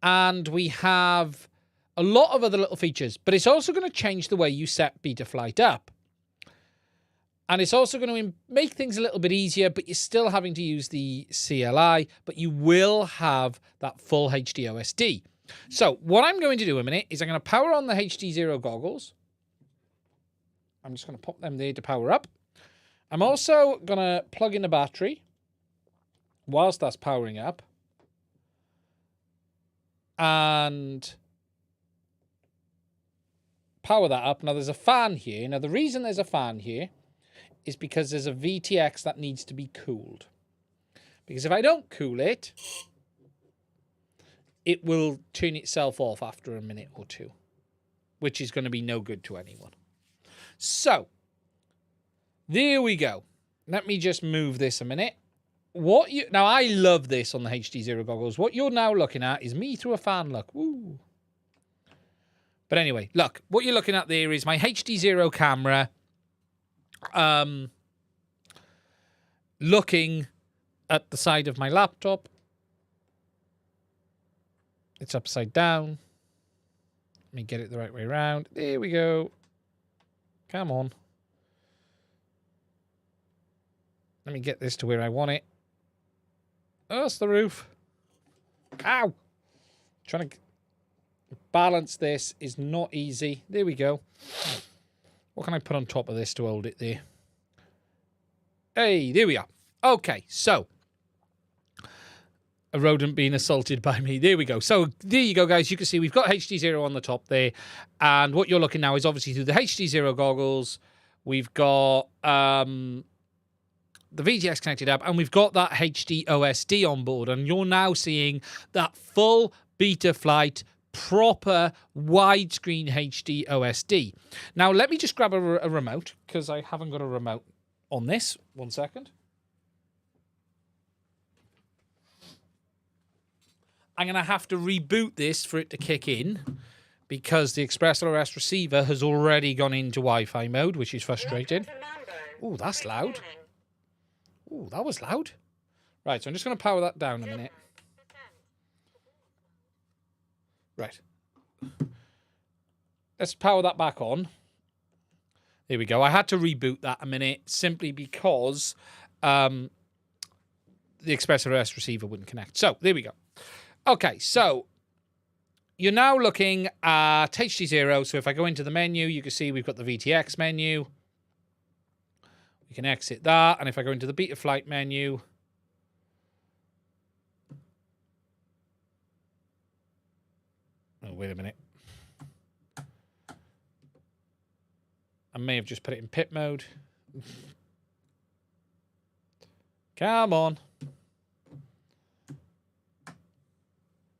And we have a lot of other little features, but it's also going to change the way you set Betaflight up. And it's also going to make things a little bit easier, but you're still having to use the CLI, but you will have that full HD OSD. So what I'm going to do in a minute is I'm going to power on the HDZero goggles. I'm just going to pop them there to power up. I'm also going to plug in the battery whilst that's powering up. And power that up. Now, there's a fan here. Now, the reason there's a fan here is because there's a VTX that needs to be cooled. Because if I don't cool it, it will turn itself off after a minute or two, which is going to be no good to anyone. So, there we go. Let me just move this a minute. Now, I love this on the HDZero goggles. What you're now looking at is me through a fan look. Woo. But anyway, look, what you're looking at there is my HDZero camera looking at the side of my laptop. It's upside down. Let me get it the right way around. There we go. Come on. Let me get this to where I want it. Oh, that's the roof. Ow! Trying to balance this is not easy. There we go. What can I put on top of this to hold it there? Hey, there we are. Okay, so a rodent being assaulted by me. There we go. So there you go, guys. You can see we've got HDZero on the top there. And what you're looking now is obviously through the HDZero goggles. We've got the VTX connected up, and we've got that HD OSD on board. And you're now seeing that full Betaflight proper widescreen HD OSD. Now, let me just grab a remote, because I haven't got a remote on this. 1 second. I'm going to have to reboot this for it to kick in, because the ELRS receiver has already gone into Wi-Fi mode, which is frustrating. Oh, that's loud. Oh, that was loud. Right, so I'm just going to power that down a minute. Right. Let's power that back on. There we go. I had to reboot that a minute simply because the ELRS receiver wouldn't connect. So, there we go. Okay, so you're now looking at HDZero. So if I go into the menu, you can see we've got the VTX menu. We can exit that. And if I go into the Betaflight menu, Oh, wait a minute. I may have just put it in pit mode. Come on.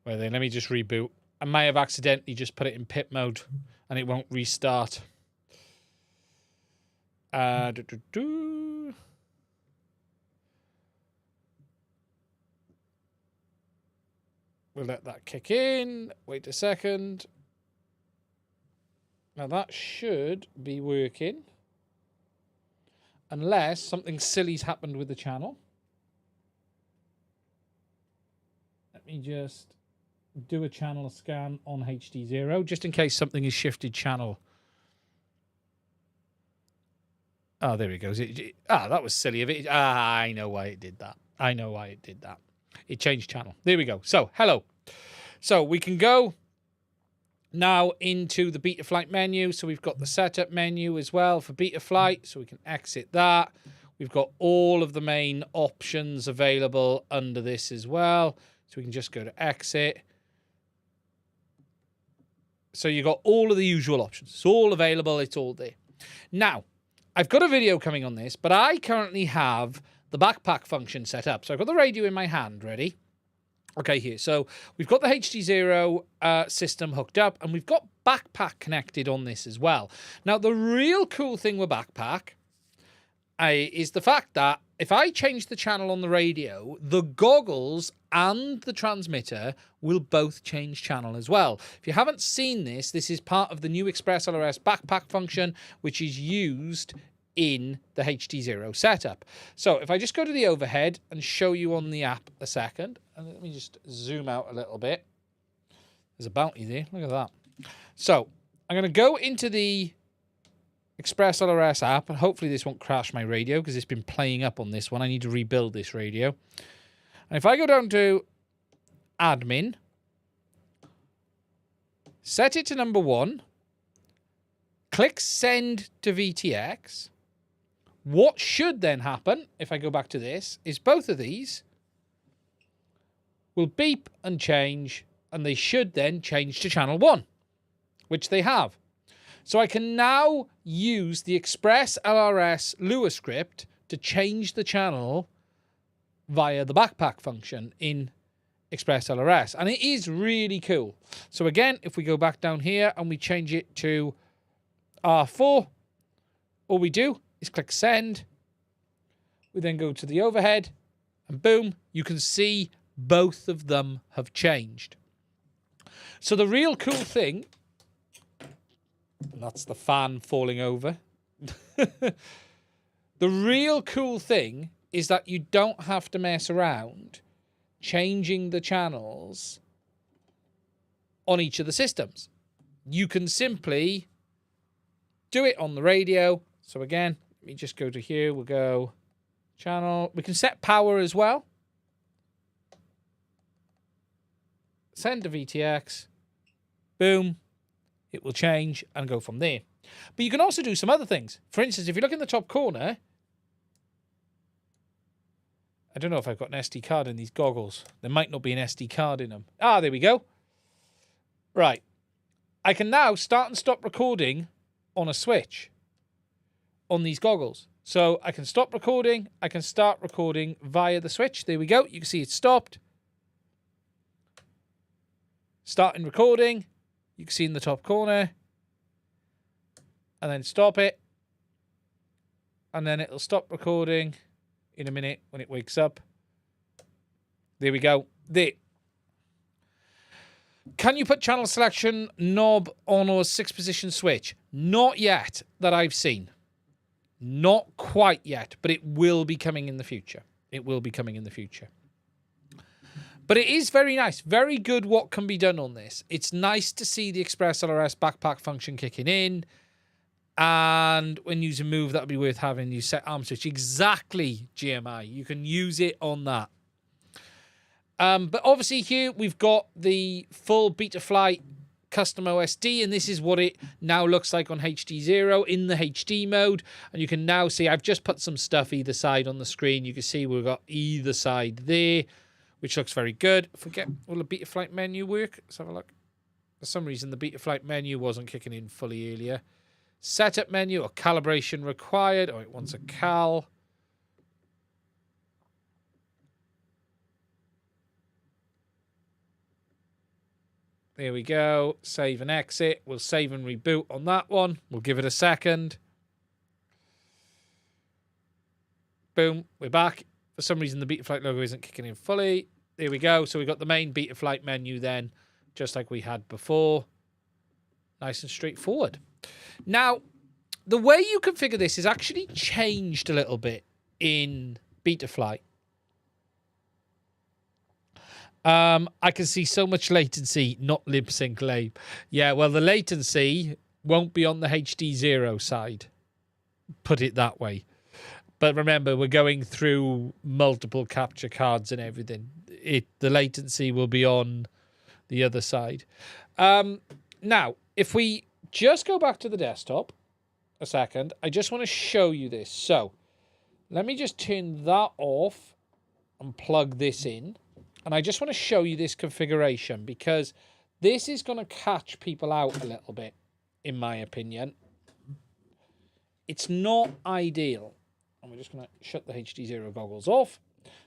Wait then, let me just reboot. I may have accidentally just put it in pit mode and it won't restart. We'll let that kick in. Wait a second. Now that should be working. Unless something silly's happened with the channel. Let me just do a channel scan on HDZero, just in case something has shifted channel. Oh, there it goes. That was silly of it. I know why it did that. I know why it did that. It changed channel. There we go. So, hello. So, we can go now into the Betaflight menu. So, we've got the setup menu as well for Betaflight. So, we can exit that. We've got all of the main options available under this as well. So, we can just go to exit. So, you've got all of the usual options. It's all available. It's all there. Now, I've got a video coming on this, but I currently have the backpack function set up. So I've got the radio in my hand, ready? Okay, here. So we've got the HDZero system hooked up, and we've got backpack connected on this as well. Now, the real cool thing with backpack is the fact that if I change the channel on the radio, the goggles and the transmitter will both change channel as well. If you haven't seen this, this is part of the new Express LRS backpack function, which is used in the HDZero setup. So if I just go to the overhead and show you on the app a second, and let me just zoom out a little bit. There's a bounty there. Look at that. So I'm going to go into the Express LRS app, and hopefully this won't crash my radio because it's been playing up on this one. I need to rebuild this radio. And if I go down to admin, set it to number 1, click send to VTX, what should then happen, if I go back to this, is both of these will beep and change, and they should then change to channel 1, which they have. So I can now use the Express LRS Lua script to change the channel via the backpack function in Express LRS. And it is really cool. So again, if we go back down here and we change it to R4, all we do is click send. We then go to the overhead and boom, you can see both of them have changed. So the real cool thing, that's the fan falling over. The real cool thing is that you don't have to mess around changing the channels on each of the systems. You can simply do it on the radio. So again, let me just go to here. We'll go channel. We can set power as well. Send to VTX. Boom. It will change and go from there. But you can also do some other things. For instance, if you look in the top corner, I don't know if I've got an SD card in these goggles. There might not be an SD card in them. Ah, there we go. Right. I can now start and stop recording on a switch on these goggles. So I can stop recording. I can start recording via the switch. There we go. You can see it's stopped. Starting recording. You can see in the top corner. And then stop it. And then it'll stop recording in a minute when it wakes up. There we go. There. Can you put channel selection knob on a 6-position switch? Not yet that I've seen. Not quite yet, but it will be coming in the future. It will be coming in the future. But it is very nice. Very good what can be done on this. It's nice to see the Express LRS backpack function kicking in. And when using move, that would be worth having. You set arm switch. Exactly, GMI. You can use it on that. But obviously here we've got the full Betaflight custom OSD, and this is what it now looks like on HDZero in the HD mode. And you can now see I've just put some stuff either side on the screen. You can see we've got either side there, which looks very good. Forget, will the Betaflight menu work? Let's have a look. For some reason, the Betaflight menu wasn't kicking in fully earlier. Setup menu or calibration required. Oh, it wants a cal. There we go. Save and exit. We'll save and reboot on that one. We'll give it a second. Boom. We're back. For some reason, the Betaflight logo isn't kicking in fully. There we go. So we've got the main Betaflight menu then, just like we had before. Nice and straightforward. Now, the way you configure this is actually changed a little bit in Betaflight. I can see so much latency, not lip sync lame. Yeah, well, the latency won't be on the HDZero side. Put it that way. But remember, we're going through multiple capture cards and everything. The latency will be on the other side. Now, if we just go back to the desktop a second, I just want to show you this. So let me just turn that off and plug this in. And I just want to show you this configuration because this is going to catch people out a little bit, in my opinion. It's not ideal. And we're just going to shut the HDZero goggles off.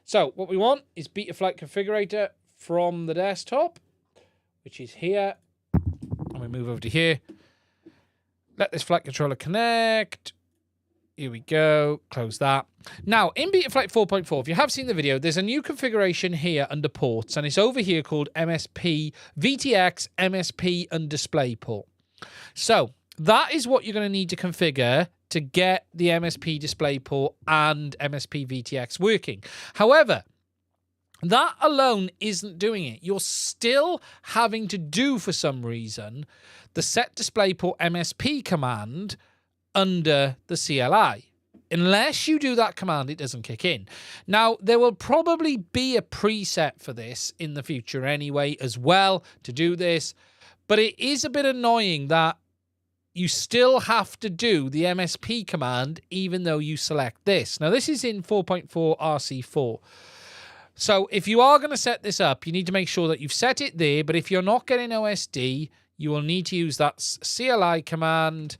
So what we want is Betaflight configurator from the desktop, which is here. And we move over to here. Let this flight controller connect. Here we go. Close that. Now, in Betaflight 4.4, if you have seen the video, there's a new configuration here under ports, and it's over here called MSP, VTX, MSP, and DisplayPort. So that is what you're going to need to configure to get the MSP DisplayPort and MSP VTX working. However, that alone isn't doing it. You're still having to do, for some reason, the set DisplayPort MSP command under the CLI. Unless you do that command, it doesn't kick in. Now, there will probably be a preset for this in the future anyway as well to do this, but it is a bit annoying that you still have to do the MSP command even though you select this. Now, this is in 4.4 RC4. So if you are going to set this up, you need to make sure that you've set it there, but if you're not getting OSD, you will need to use that CLI command,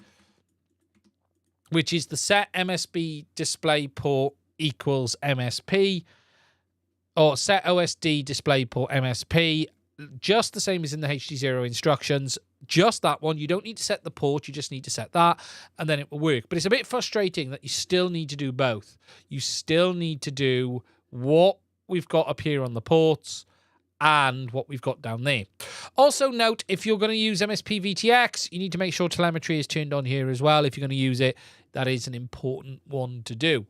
which is the set MSP DisplayPort equals MSP, or set OSD DisplayPort MSP, just the same as in the HDZero instructions, just that one. You don't need to set the port, you just need to set that, and then it will work. But it's a bit frustrating that you still need to do both. You still need to do what we've got up here on the ports and what we've got down there. Also note, if you're going to use MSP VTX, you need to make sure telemetry is turned on here as well. If you're going to use it, that is an important one to do.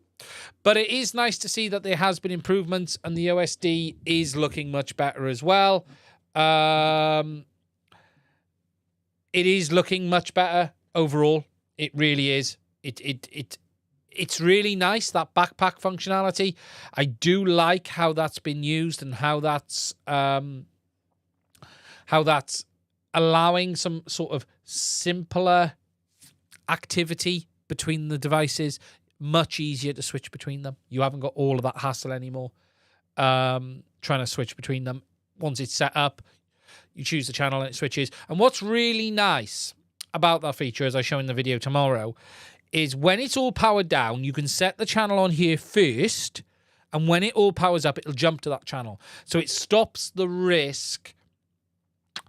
But it is nice to see that there has been improvements and the OSD is looking much better as well. It is looking much better overall. It really is. It's really nice, that backpack functionality. I do like how that's been used and how that's allowing some sort of simpler activity between the devices. Much easier to switch between them. You haven't got all of that hassle anymore trying to switch between them. Once it's set up, you choose the channel and it switches. And what's really nice about that feature, as I show in the video tomorrow, is when it's all powered down, you can set the channel on here first, and when it all powers up, it'll jump to that channel. So it stops the risk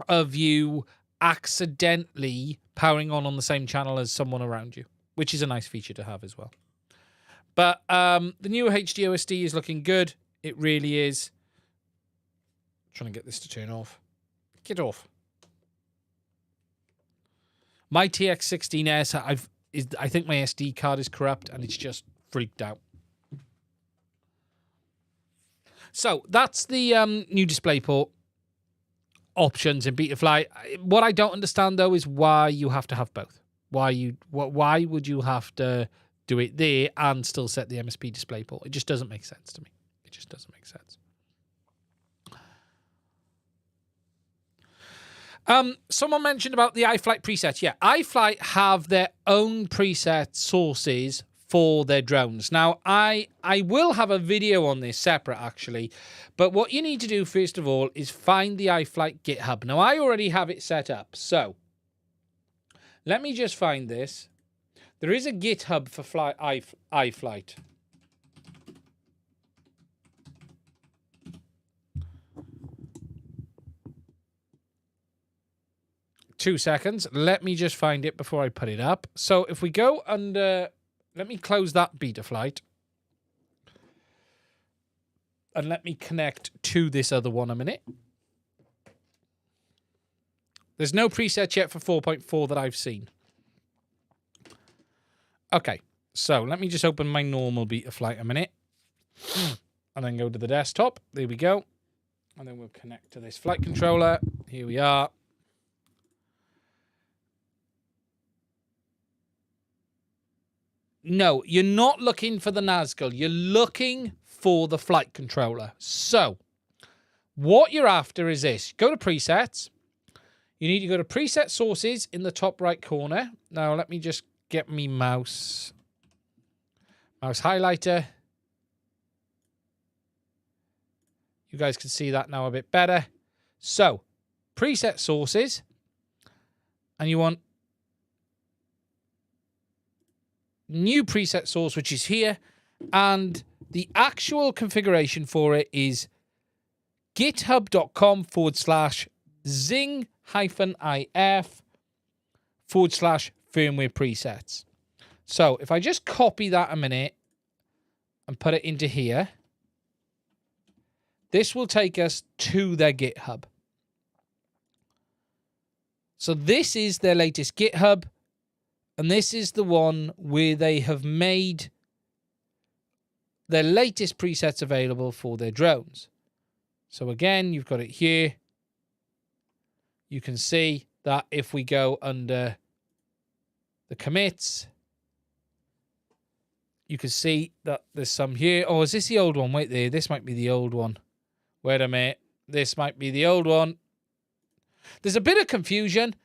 of you accidentally powering on the same channel as someone around you, which is a nice feature to have as well. But the new HD OSD is looking good. It really is. I'm trying to get this to turn off. Get off. My TX16S, I think my SD card is corrupt and it's just freaked out. So that's the new DisplayPort options in Betaflight. What I don't understand though is why you have to have both. Why would you have to do it there and still set the MSP DisplayPort? It just doesn't make sense to me. It just doesn't make sense. Someone mentioned about the iFlight presets. Yeah, iFlight have their own preset sources for their drones. Now, I will have a video on this separate, actually, but what you need to do, first of all, is find the iFlight GitHub. Now, I already have it set up, so let me just find this. There is a GitHub for iFlight. Two seconds. Let me just find it before I put it up. So if we go under... Let me close that Betaflight. And let me connect to this other one a minute. There's no preset yet for 4.4 that I've seen. Okay, so let me just open my normal Betaflight a minute. And then go to the desktop. There we go. And then we'll connect to this flight controller. Here we are. No, you're not looking for the Nazgul. You're looking for the flight controller. So, what you're after is this. Go to presets. You need to go to preset sources in the top right corner. Now, let me just get me mouse highlighter. You guys can see that now a bit better. So, preset sources. And you want new preset source, which is here, and the actual configuration for it is github.com/zing-if/firmware presets. So if I just copy that a minute and put it into here, this will take us to their GitHub. So this is their latest GitHub. And this is the one where they have made their latest presets available for their drones. So again, you've got it here. You can see that if we go under the commits, you can see that there's some here. Oh, is this the old one? Wait there. This might be the old one. Wait a minute. This might be the old one. There's a bit of confusion.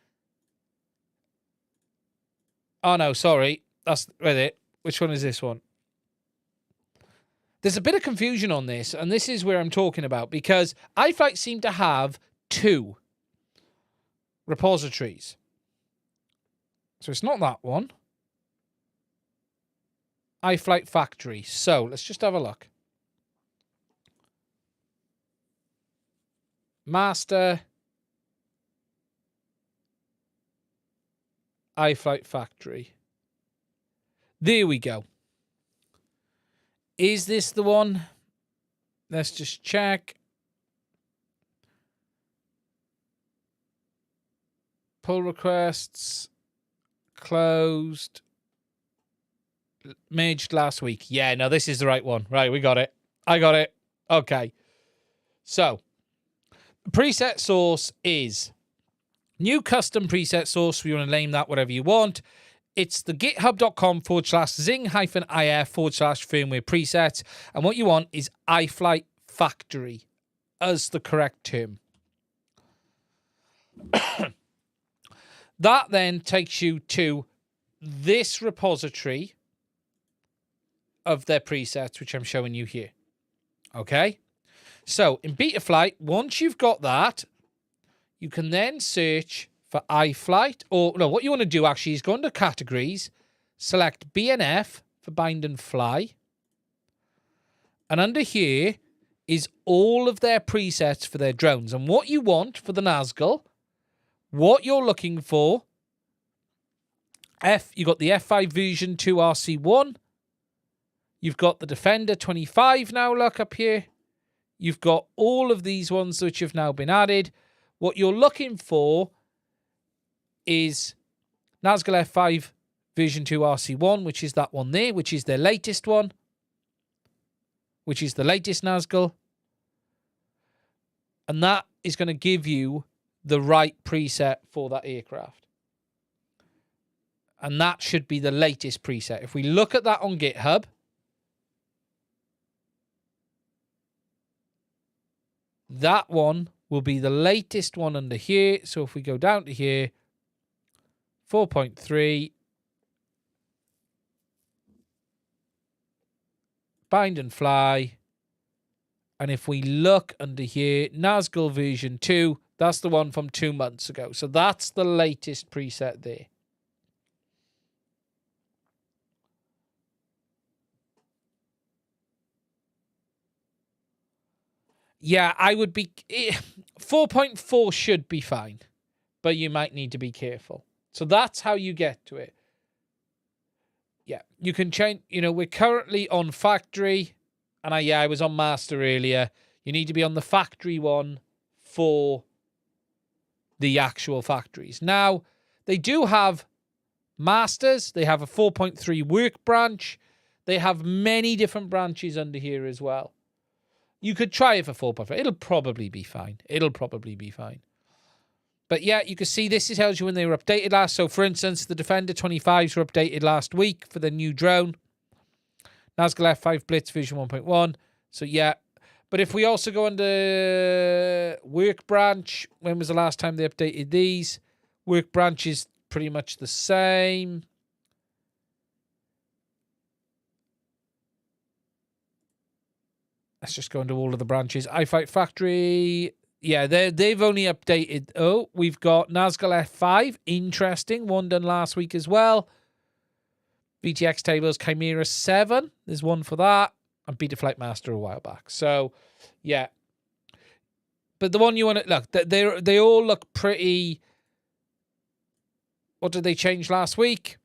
Oh, no, sorry. That's right there. Which one is this one? There's a bit of confusion on this, and this is where I'm talking about, because iFlight seem to have two repositories. So it's not that one. iFlight Factory. So let's just have a look. Master... iFlight Factory. There we go. Is this the one? Let's just check. Pull requests. Closed. Merged last week. Yeah, no, this is the right one. Right, we got it. I got it. Okay. So, preset source is new custom preset source. You want to name that whatever you want. It's the github.com/zing-if/firmware presets. And what you want is iFlight Factory as the correct term. That then takes you to this repository of their presets, which I'm showing you here. Okay? So in Betaflight, once you've got that, you can then search for iFlight, or no, what you want to do actually is go under categories, select BNF for bind and fly, and under here is all of their presets for their drones. And what you want for the Nazgul, what you're looking for, you got the F5 version 2 RC1, you've got the Defender 25 now, look up here, you've got all of these ones which have now been added. What you're looking for is Nazgul F5 version 2 RC1, which is that one there, which is their latest one, which is the latest Nazgul. And that is going to give you the right preset for that aircraft. And that should be the latest preset. If we look at that on GitHub, that one will be the latest one under here. So if we go down to here, 4.3, bind and fly. And if we look under here, Nazgul version 2, that's the one from 2 months ago. So that's the latest preset there. Yeah, I would be... 4.4 should be fine, but you might need to be careful. So that's how you get to it. Yeah, you can change... You know, we're currently on factory, and I was on master earlier. You need to be on the factory one for the actual factories. Now, they do have masters. They have a 4.3 work branch. They have many different branches under here as well. You could try it for 4.5. It'll probably be fine. It'll probably be fine. But yeah, you can see this tells you when they were updated last. So for instance, the Defender 25s were updated last week for the new drone. Nazgul F5 Blitz version 1.1. So yeah. But if we also go under work branch, when was the last time they updated these? Work branch is pretty much the same. Let's just go into all of the branches. iFlight Factory. Yeah, they've only updated. Oh, we've got Nazgul F5. Interesting. One done last week as well. VTX tables, Chimera 7. There's one for that. And Betaflight Master a while back. So, yeah. But the one you want to... Look, they all look pretty... What did they change last week?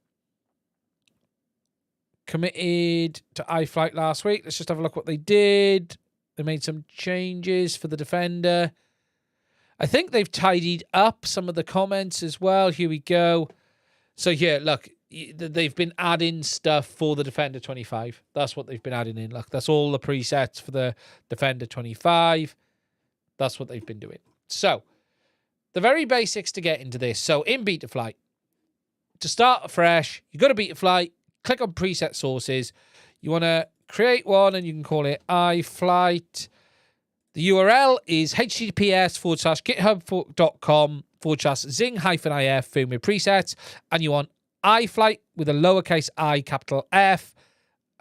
Committed to iFlight last week. Let's just have a look what they did. They made some changes for the Defender. I think they've tidied up some of the comments as well. Here we go. So here, look, they've been adding stuff for the Defender 25. That's what they've been adding in. Look, that's all the presets for the Defender 25. That's what they've been doing. So, the very basics to get into this. So, in Betaflight, to start afresh, you go to Betaflight, click on preset sources. You want to create one and you can call it iFlight. The URL is https://github.com/zing-if firmware presets. And you want iFlight with a lowercase I, capital F,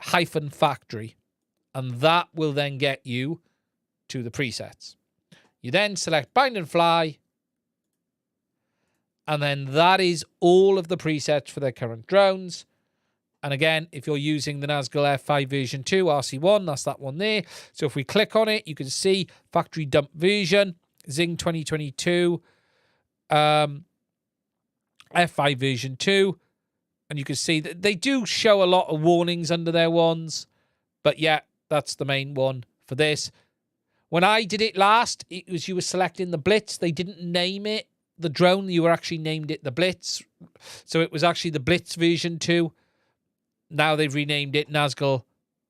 -factory. And that will then get you to the presets. You then select bind and fly. And then that is all of the presets for their current drones. And again, if you're using the Nazgul F5 version 2 RC1, that's that one there. So if we click on it, you can see factory dump version, Zing 2022, F5 version 2. And you can see that they do show a lot of warnings under their ones. But yeah, that's the main one for this. When I did it last, it was you were selecting the Blitz. They didn't name it the drone. You were actually named it the Blitz. So it was actually the Blitz version 2. Now they've renamed it Nazgul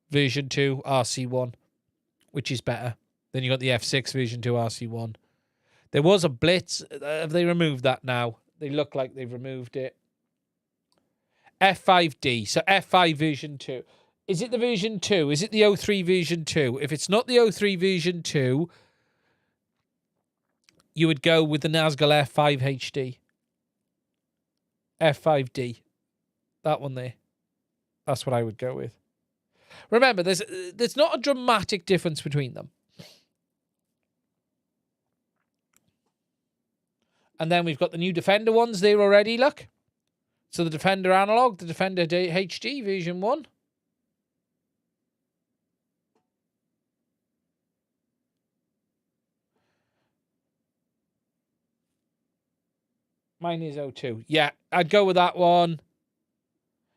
version 2 RC1, which is better. Then you got the F6 version 2 RC1. There was a Blitz. Have they removed that now? They look like they've removed it. F5D. So F5 version 2. Is it the version 2? Is it the O3 version 2? If it's not the O3 version 2, you would go with the Nazgul F5 HD. F5D. That one there. That's what I would go with. Remember, there's not a dramatic difference between them. And then we've got the new Defender ones there already, look. So the Defender Analog, the Defender HD version 1. Mine is O2. Yeah, I'd go with that one.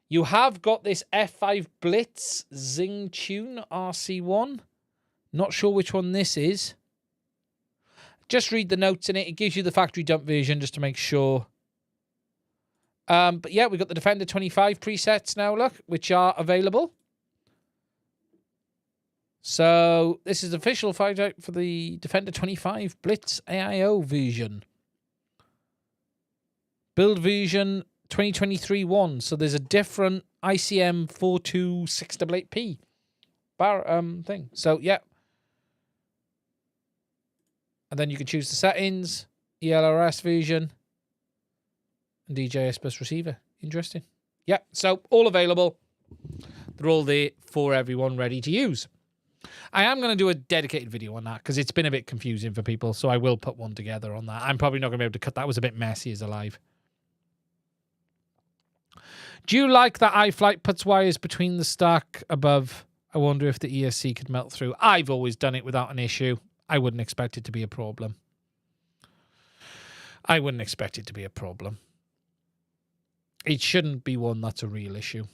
You have got this F5 Blitz Zing Tune RC1. Not sure which one this is. Just read the notes in it. It gives you the factory dump version just to make sure. But yeah, we've got the Defender 25 presets now, look, which are available. So this is the official fight out for the Defender 25 Blitz AIO version. Build version 2023-1. So there's a different ICM 42688P thing. So yeah. And then you can choose the settings, ELRS version, and DJI bus receiver. Interesting. Yeah, so all available. They're all there for everyone ready to use. I am going to do a dedicated video on that because it's been a bit confusing for people, so I will put one together on that. I'm probably not going to be able to cut that. It was a bit messy as a live. Do you like that iFlight puts wires between the stack above? I wonder if the ESC could melt through. I've always done it without an issue. I wouldn't expect it to be a problem. I wouldn't expect it to be a problem. It shouldn't be one that's a real issue.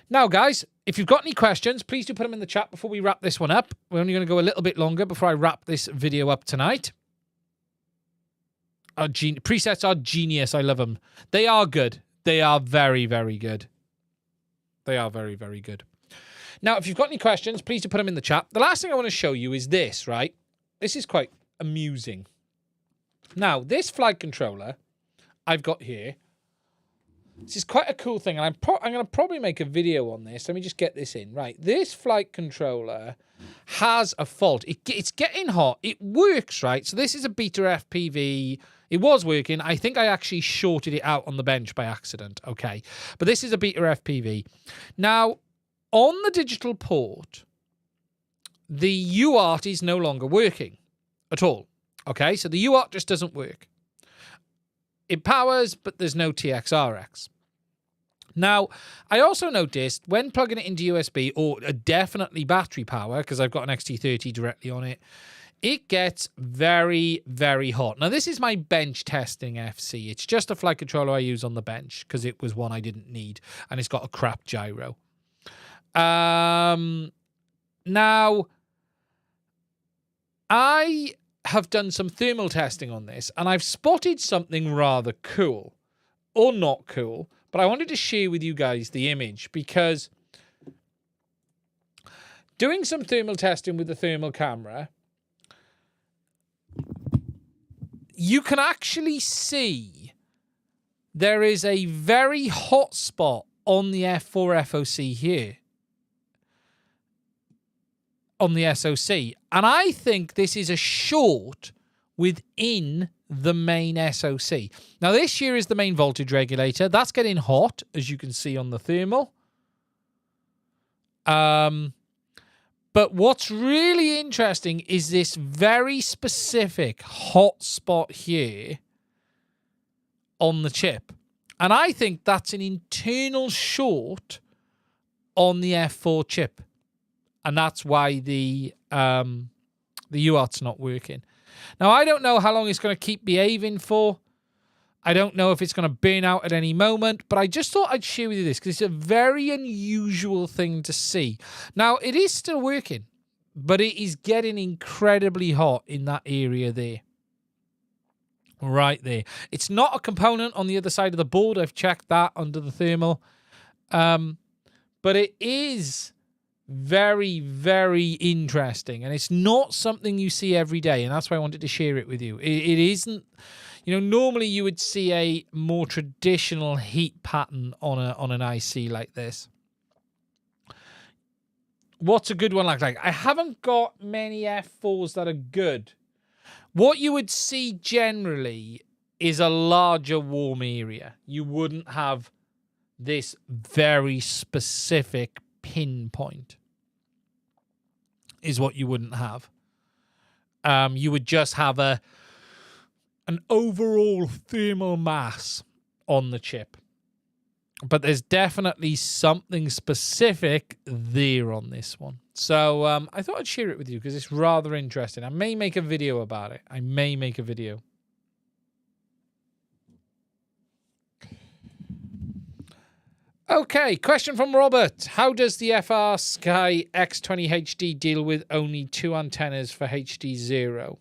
Now, guys, if you've got any questions, please do put them in the chat before we wrap this one up. We're only going to go a little bit longer before I wrap this video up tonight. Presets are genius. I love them. They are good. They are very, very good. They are very, very good. Now, if you've got any questions, please do put them in the chat. The last thing I want to show you is this, right? This is quite amusing. Now, this flight controller I've got here, this is quite a cool thing, and I'm going to probably make a video on this. Let me just get this in. Right, this flight controller has a fault. It's getting hot. It works, right? So this is a beta FPV. It was working. I think I actually shorted it out on the bench by accident. Okay, but this is a beta FPV. Now, on the digital port, the UART is no longer working at all. Okay, so the UART just doesn't work. It powers, but there's no TXRX. Now, I also noticed when plugging it into USB, or definitely battery power, because I've got an XT30 directly on it, it gets very, very hot. Now, this is my bench testing FC. It's just a flight controller I use on the bench, because it was one I didn't need, and it's got a crap gyro. Now, I have done some thermal testing on this, and I've spotted something rather cool, or not cool, but I wanted to share with you guys the image, because doing some thermal testing with the thermal camera, you can actually see there is a very hot spot on the F4 FOC here, on the SoC. And I think this is a short within the main SoC. Now, this here is the main voltage regulator. That's getting hot, as you can see on the thermal. But what's really interesting is this very specific hot spot here on the chip. And I think that's an internal short on the F4 chip. And that's why the UART's not working. Now, I don't know how long it's going to keep behaving for. I don't know if it's going to burn out at any moment, but I just thought I'd share with you this because it's a very unusual thing to see. Now, it is still working, but it is getting incredibly hot in that area there. Right there. It's not a component on the other side of the board. I've checked that under the thermal. But it is very, very interesting, and it's not something you see every day, and that's why I wanted to share it with you. It isn't, you know, normally you would see a more traditional heat pattern on an IC like this. What's a good one like? I haven't got many F4s that are good. What you would see generally is a larger warm area. You wouldn't have this very specific pinpoint is what you wouldn't have. You would just have an overall thermal mass on the chip. But there's definitely something specific there on this one. So I thought I'd share it with you because it's rather interesting. I may make a video about it. I may make a video. Okay, question from Robert. How does the FR Sky X20 HD deal with only 2 antennas for HDZero?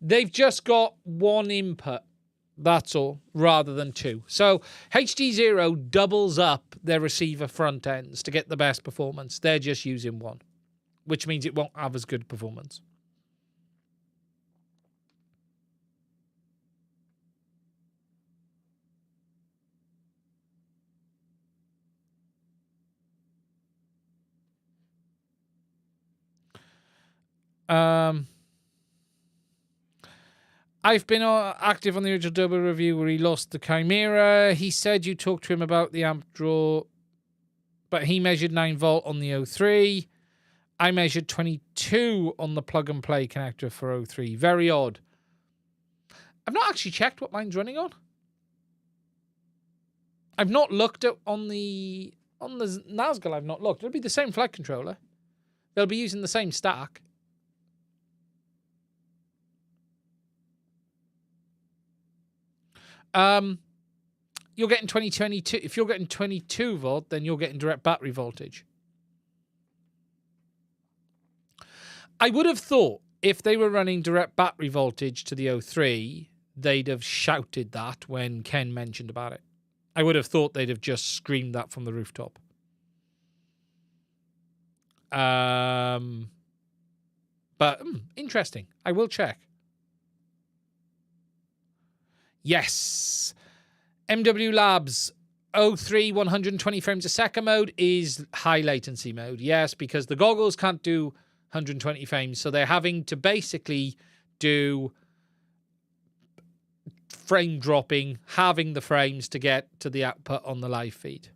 They've just got one input, that's all, rather than 2. So HDZero doubles up their receiver front ends to get the best performance. They're just using one, which means it won't have as good performance. I've been active on the original double review where he lost the Chimera. He said you talked to him about the amp draw, but he measured 9 volt on the O3. I measured 22 on the plug-and-play connector for O3. Very odd. I've not actually checked what mine's running on. I've not looked at on the Nazgul. I've not looked. It'll be the same flight controller. They'll be using the same stack. You're getting 2022. If you're getting 22 volt, then you're getting direct battery voltage. I would have thought if they were running direct battery voltage to the O3, they'd have shouted that when Ken mentioned about it. I would have thought they'd have just screamed that from the rooftop. But interesting. I will check. Yes. MW Labs O3 120 frames a second mode is high latency mode. Yes, because the goggles can't do 120 frames, so they're having to basically do frame dropping, having the frames to get to the output on the live feed.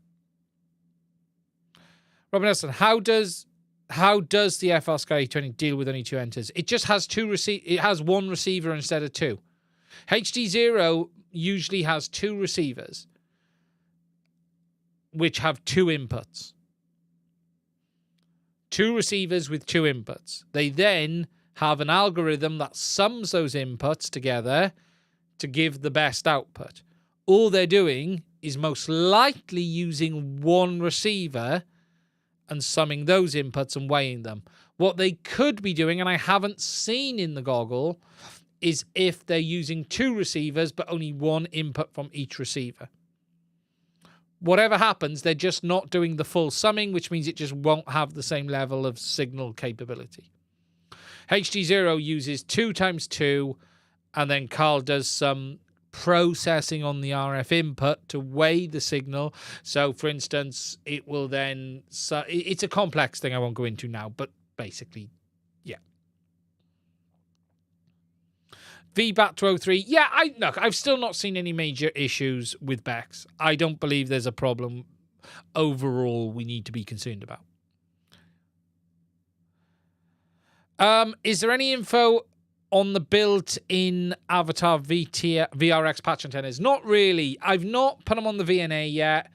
Robin Nelson, how does the FR Sky 20 deal with only 2 enters? It just has it has 1 receiver instead of 2. HDZero usually has 2 receivers which have 2 inputs. 2 receivers with 2 inputs. They then have an algorithm that sums those inputs together to give the best output. All they're doing is most likely using 1 receiver and summing those inputs and weighing them. What they could be doing, and I haven't seen in the goggle, is if they're using 2 receivers but only 1 input from each receiver. Whatever happens, they're just not doing the full summing, which means it just won't have the same level of signal capability. HDZero uses 2 times 2, and then Carl does some processing on the RF input to weigh the signal. So, for instance, it will then... it's a complex thing I won't go into now, but basically, yeah. VBAT to O3. Yeah, look, I've still not seen any major issues with Bex. I don't believe there's a problem overall we need to be concerned about. Is there any info on the built-in Avatar VRX patch antennas? Not really. I've not put them on the VNA yet,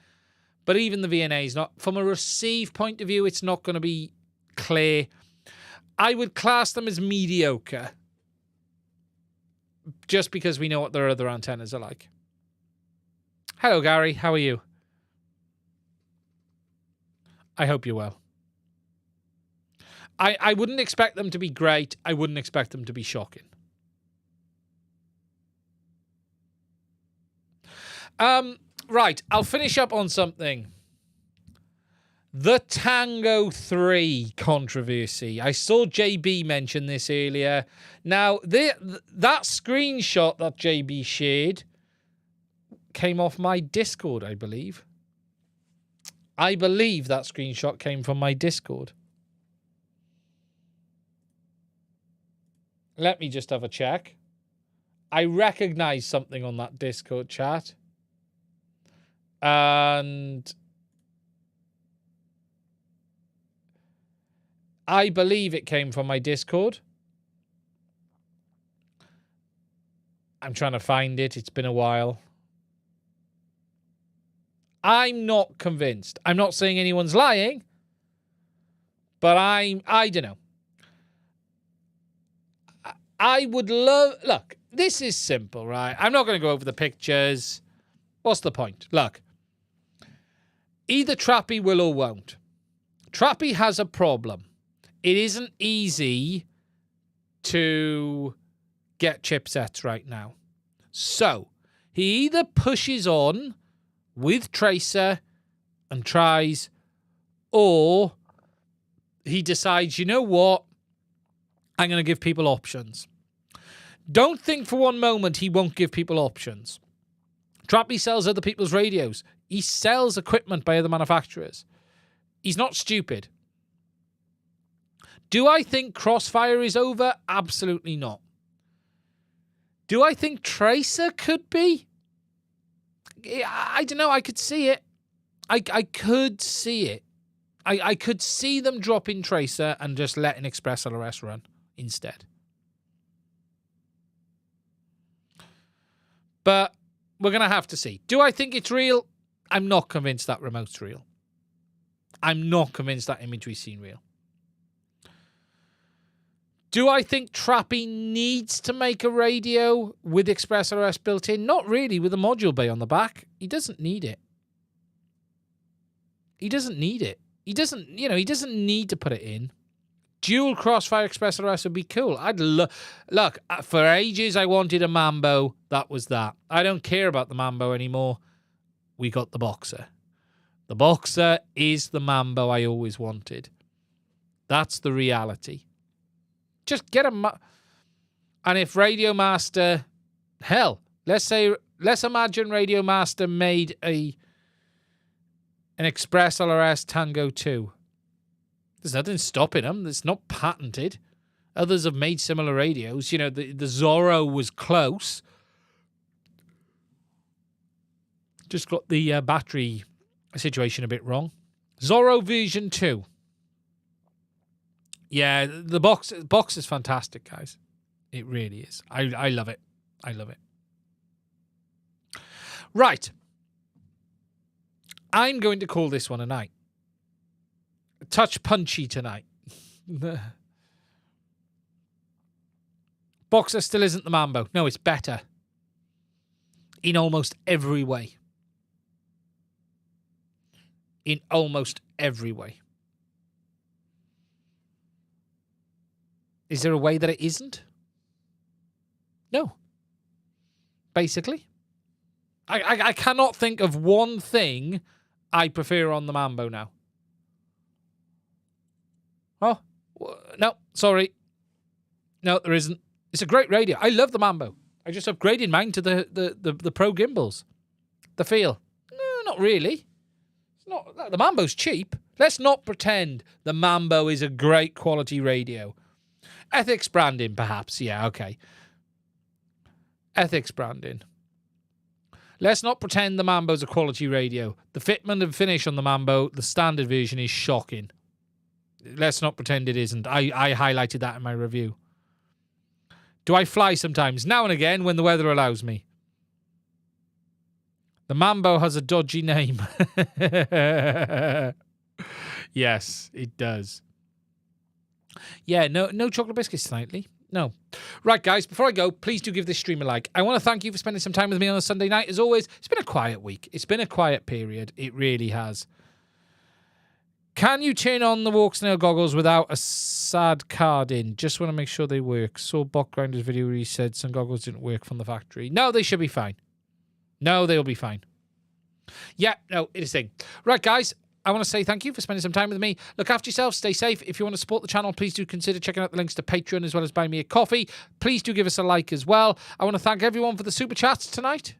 but even the VNA is not. From a receive point of view, it's not going to be clear. I would class them as mediocre, just because we know what their other antennas are like. Hello, Gary. How are you? I hope you're well. I wouldn't expect them to be great. I wouldn't expect them to be shocking. Right, I'll finish up on something. The Tango 3 controversy. I saw JB mention this earlier. Now, that screenshot that JB shared came off my Discord, I believe. I believe that screenshot came from my Discord. Let me just have a check. I recognize something on that Discord chat. And I believe it came from my Discord. I'm trying to find it. It's been a while. I'm not convinced. I'm not saying anyone's lying, but I don't know. I would love... Look, this is simple, right? I'm not going to go over the pictures. What's the point? Look. Either Trappy will or won't. Trappy has a problem. It isn't easy to get chipsets right now. So, he either pushes on with Tracer and tries, or he decides, you know what? I'm going to give people options. Don't think for one moment he won't give people options. Trappy sells other people's radios. He sells equipment by other manufacturers. He's not stupid. Do I think Crossfire is over? Absolutely not. Do I think Tracer could be? I don't know. I could see it. I could see it. I could see them dropping Tracer and just letting Express LRS run instead. But we're going to have to see. Do I think it's real? I'm not convinced that remote's real. I'm not convinced that imagery's seen real. Do I think Trappy needs to make a radio with Express LRS built in? Not really, with a module bay on the back. He doesn't need it. He doesn't need it. He doesn't need to put it in. Dual Crossfire Express LRS would be cool. Look, for ages I wanted a Mambo. That was that. I don't care about the Mambo anymore. We got the Boxer. The Boxer is the Mambo I always wanted. That's the reality. Just get a... And if Radio Master... Hell, let's imagine Radio Master made an Express LRS Tango 2. There's nothing stopping them. It's not patented. Others have made similar radios. You know, the Zorro was close. Just got the battery situation a bit wrong. Zorro version 2. Yeah, the box is fantastic, guys. It really is. I love it. I love it. Right. I'm going to call this one a night. Touch punchy tonight. Boxer still isn't the Mambo. No, it's better. In almost every way. In almost every way. Is there a way that it isn't? No. Basically. I cannot think of one thing I prefer on the Mambo now. Oh, no, sorry. No, there isn't. It's a great radio. I love the Mambo. I just upgraded mine to the Pro gimbals. The feel. No, not really. It's not. The Mambo's cheap. Let's not pretend the Mambo is a great quality radio. Ethics branding, perhaps. Yeah, okay. Ethics branding. Let's not pretend the Mambo's a quality radio. The fitment and finish on the Mambo, the standard version, is shocking. Let's not pretend it isn't. I highlighted that in my review. Do I fly sometimes? Now and again when the weather allows me. The Mambo has a dodgy name. Yes, it does. Yeah, no chocolate biscuits tonight, Lee. No. Right, guys, before I go, please do give this stream a like. I want to thank you for spending some time with me on a Sunday night. As always, it's been a quiet week. It's been a quiet period. It really has. Can you turn on the Walksnail goggles without a SAD card in? Just want to make sure they work. Saw Bot Grinder's video where he said some goggles didn't work from the factory. No, they should be fine. No, they'll be fine. Yeah, no, it is a thing. Right, guys, I want to say thank you for spending some time with me. Look after yourself. Stay safe. If you want to support the channel, please do consider checking out the links to Patreon as well as Buy Me a Coffee. Please do give us a like as well. I want to thank everyone for the super chats tonight.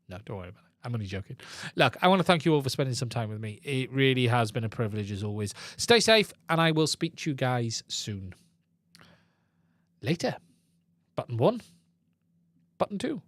No, don't worry about it. I'm only joking. Look, I want to thank you all for spending some time with me. It really has been a privilege as always. Stay safe, and I will speak to you guys soon. Later. Button 1. Button 2.